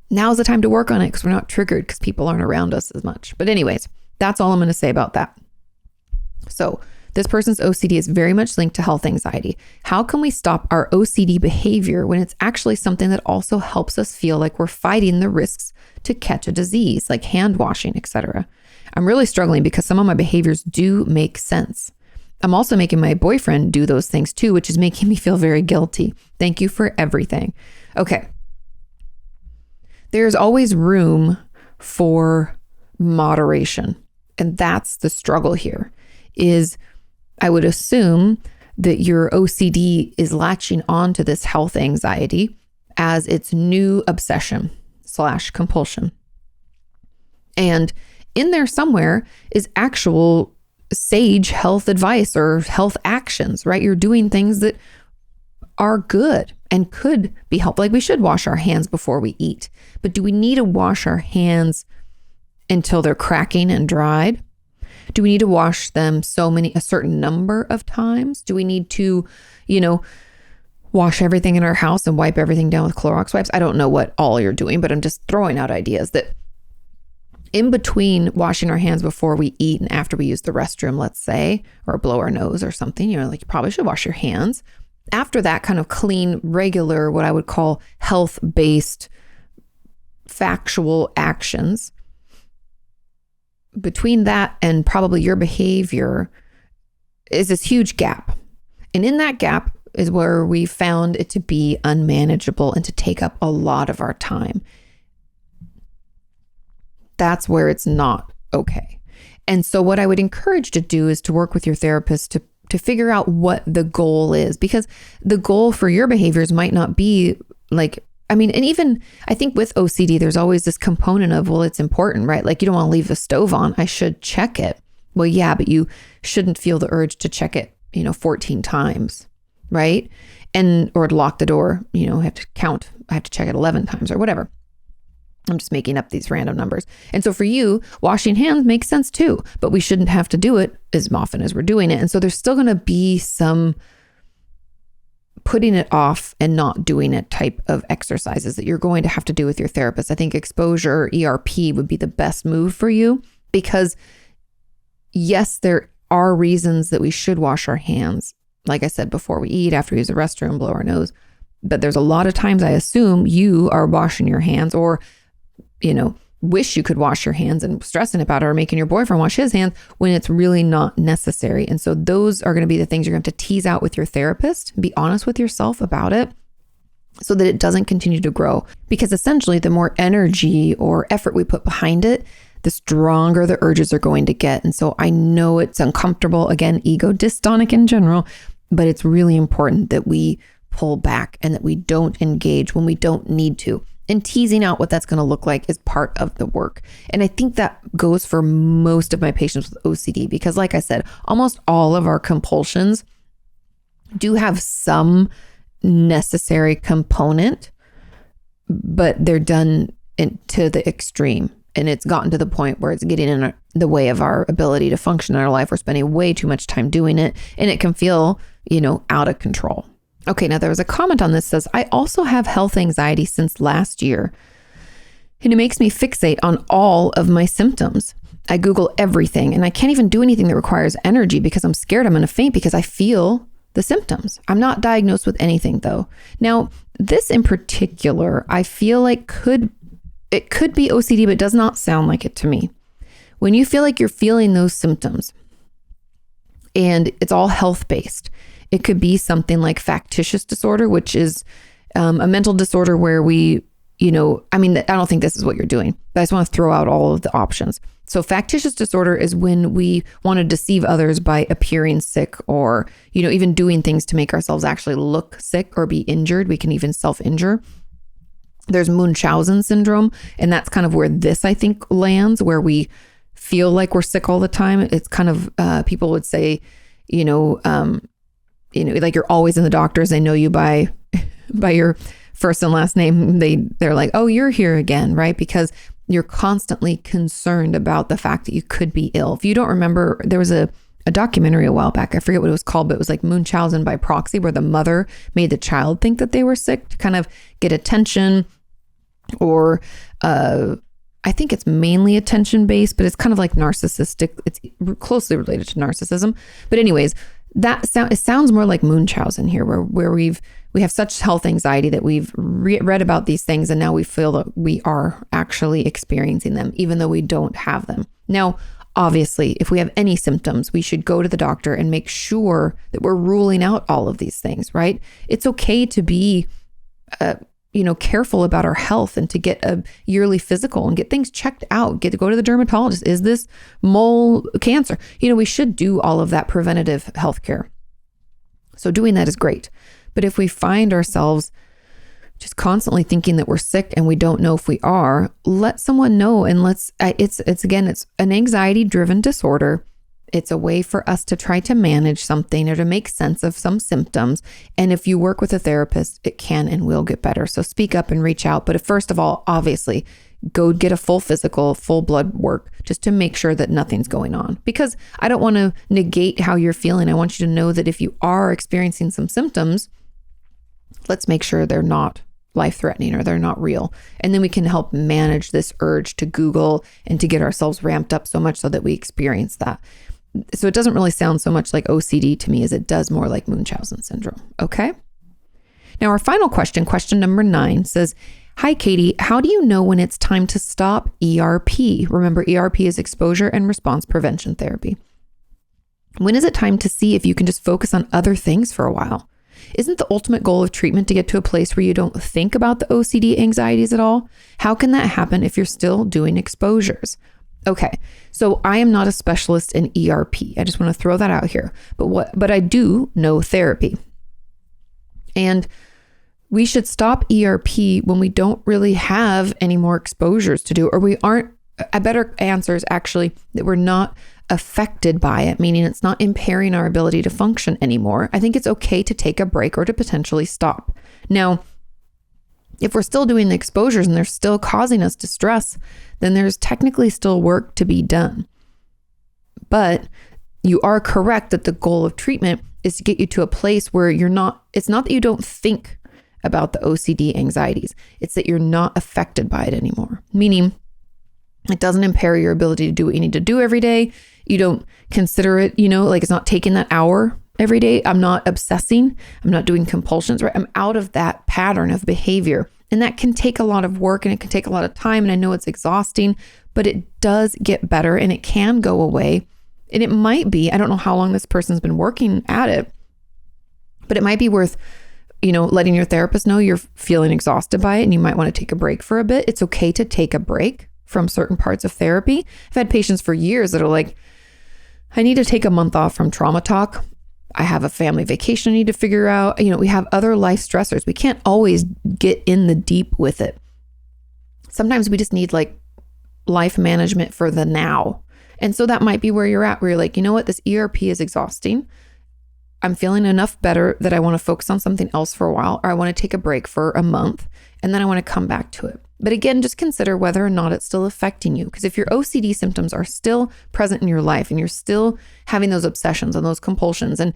Now's the time to work on it because we're not triggered because people aren't around us as much. But anyways, that's all I'm going to say about that. So this person's OCD is very much linked to health anxiety. How can we stop our OCD behavior when it's actually something that also helps us feel like we're fighting the risks to catch a disease like hand washing, etc.? I'm really struggling because some of my behaviors do make sense. I'm also making my boyfriend do those things too, which is making me feel very guilty. Thank you for everything. Okay. There's always room for moderation. And that's the struggle here is I would assume that your OCD is latching on to this health anxiety as its new obsession / compulsion. And in there somewhere is actual sage health advice or health actions, right? You're doing things that are good and could be helpful. Like we should wash our hands before we eat, but do we need to wash our hands until they're cracking and dried? Do we need to wash them a certain number of times? Do we need to, wash everything in our house and wipe everything down with Clorox wipes? I don't know what all you're doing, but I'm just throwing out ideas that in between washing our hands before we eat and after we use the restroom, let's say, or blow our nose or something, you probably should wash your hands. After that kind of clean, regular, what I would call health-based factual actions, between that and probably your behavior is this huge gap. And in that gap is where we found it to be unmanageable and to take up a lot of our time. That's where it's not okay. And so what I would encourage to do is to work with your therapist to figure out what the goal is, because the goal for your behaviors might not be and even I think with OCD, there's always this component of, well, it's important, right? Like you don't want to leave the stove on. I should check it. Well, yeah, but you shouldn't feel the urge to check it, 14 times, right? Or to lock the door, I have to count. I have to check it 11 times or whatever. I'm just making up these random numbers. And so for you, washing hands makes sense too, but we shouldn't have to do it as often as we're doing it. And so there's still going to be some putting it off and not doing it type of exercises that you're going to have to do with your therapist. I think exposure or ERP would be the best move for you because yes, there are reasons that we should wash our hands. Like I said, before we eat, after we use the restroom, blow our nose. But there's a lot of times I assume you are washing your hands or, wish you could wash your hands and stressing about it or making your boyfriend wash his hands when it's really not necessary. And so those are going to be the things you're going to have to tease out with your therapist and be honest with yourself about it so that it doesn't continue to grow. Because essentially the more energy or effort we put behind it, the stronger the urges are going to get. And so I know it's uncomfortable, again, ego dystonic in general, but it's really important that we pull back and that we don't engage when we don't need to. And teasing out what that's going to look like is part of the work. And I think that goes for most of my patients with OCD, because like I said, almost all of our compulsions do have some necessary component, but they're done to the extreme. And it's gotten to the point where it's getting in the way of our ability to function in our life. We're spending way too much time doing it, and it can feel, out of control. Okay, now there was a comment on this that says, I also have health anxiety since last year, and it makes me fixate on all of my symptoms. I Google everything, and I can't even do anything that requires energy because I'm scared I'm going to faint because I feel the symptoms. I'm not diagnosed with anything though. Now, this in particular, I feel like it could be OCD, but it does not sound like it to me. When you feel like you're feeling those symptoms and it's all health-based, it could be something like factitious disorder, which is a mental disorder where we, I don't think this is what you're doing, but I just want to throw out all of the options. So factitious disorder is when we want to deceive others by appearing sick or, even doing things to make ourselves actually look sick or be injured. We can even self-injure. There's Munchausen syndrome, and that's kind of where this, I think, lands, where we feel like we're sick all the time. It's kind of, people would say, like you're always in the doctors. They know you by your first and last name. They're like, oh, you're here again, right? Because you're constantly concerned about the fact that you could be ill. If you don't remember, there was a documentary a while back. I forget what it was called, but it was like Munchausen by proxy, where the mother made the child think that they were sick to kind of get attention, or I think it's mainly attention based, but it's kind of like narcissistic. It's closely related to narcissism. But anyways, it sounds more like Munchausen here, where we have such health anxiety that we've read about these things, and now we feel that we are actually experiencing them, even though we don't have them. Now, obviously, if we have any symptoms, we should go to the doctor and make sure that we're ruling out all of these things, right? It's okay to be, careful about our health and to get a yearly physical and get things checked out, get to go to the dermatologist. Is this mole cancer? We should do all of that preventative healthcare. So doing that is great. But if we find ourselves just constantly thinking that we're sick and we don't know if we are, let someone know. And it's an anxiety driven disorder. It's a way for us to try to manage something or to make sense of some symptoms. And if you work with a therapist, it can and will get better. So speak up and reach out. But first of all, obviously, go get a full physical, full blood work, just to make sure that nothing's going on. Because I don't want to negate how you're feeling. I want you to know that if you are experiencing some symptoms, let's make sure they're not life-threatening or they're not real. And then we can help manage this urge to Google and to get ourselves ramped up so much so that we experience that. So it doesn't really sound so much like OCD to me as it does more like Munchausen syndrome. Okay. Now our final question number 9 says, hi, Kati, how do you know when it's time to stop ERP? Remember, ERP is exposure and response prevention therapy. When is it time to see if you can just focus on other things for a while? Isn't the ultimate goal of treatment to get to a place where you don't think about the OCD anxieties at all? How can that happen if you're still doing exposures? Okay, so I am not a specialist in ERP. I just want to throw that out here. But I do know therapy. And we should stop ERP when we don't really have any more exposures to do, or we aren't. A better answer is actually that we're not affected by it, meaning it's not impairing our ability to function anymore. I think it's okay to take a break or to potentially stop. Now, if we're still doing the exposures and they're still causing us distress, then there's technically still work to be done. But you are correct that the goal of treatment is to get you to a place where it's not that you don't think about the OCD anxieties. It's that you're not affected by it anymore. Meaning it doesn't impair your ability to do what you need to do every day. You don't consider it, like it's not taking that hour every day. I'm not obsessing. I'm not doing compulsions, right? I'm out of that pattern of behavior. And that can take a lot of work and it can take a lot of time. And I know it's exhausting, but it does get better and it can go away. And it might be, I don't know how long this person's been working at it, but it might be worth, letting your therapist know you're feeling exhausted by it and you might want to take a break for a bit. It's okay to take a break from certain parts of therapy. I've had patients for years that are like, I need to take a month off from trauma talk. I have a family vacation I need to figure out. We have other life stressors. We can't always get in the deep with it. Sometimes we just need like life management for the now. And so that might be where you're at, where you're like, you know what, this ERP is exhausting. I'm feeling enough better that I want to focus on something else for a while, or I want to take a break for a month, and then I want to come back to it. But again, just consider whether or not it's still affecting you. Because if your OCD symptoms are still present in your life and you're still having those obsessions and those compulsions and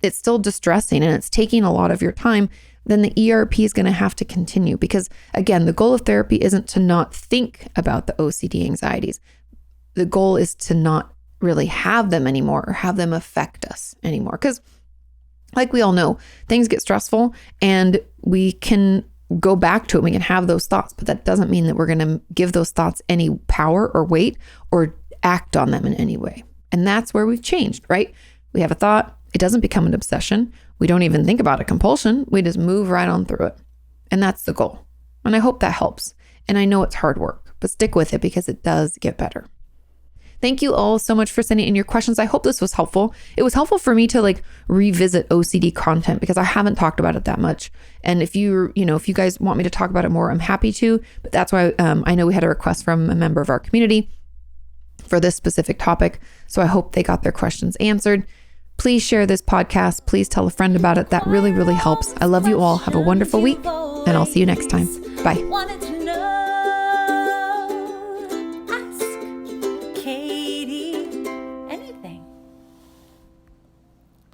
it's still distressing and it's taking a lot of your time, then the ERP is going to have to continue. Because again, the goal of therapy isn't to not think about the OCD anxieties. The goal is to not really have them anymore or have them affect us anymore. Because like we all know, things get stressful and we can go back to it. We can have those thoughts, but that doesn't mean that we're going to give those thoughts any power or weight or act on them in any way. And that's where we've changed, right? We have a thought. It doesn't become an obsession. We don't even think about a compulsion. We just move right on through it. And that's the goal. And I hope that helps. And I know it's hard work, but stick with it because it does get better. Thank you all so much for sending in your questions. I hope this was helpful. It was helpful for me to revisit OCD content because I haven't talked about it that much. And if you guys want me to talk about it more, I'm happy to. But that's why I know we had a request from a member of our community for this specific topic. So I hope they got their questions answered. Please share this podcast. Please tell a friend about it. That really, really helps. I love you all. Have a wonderful week, and I'll see you next time. Bye.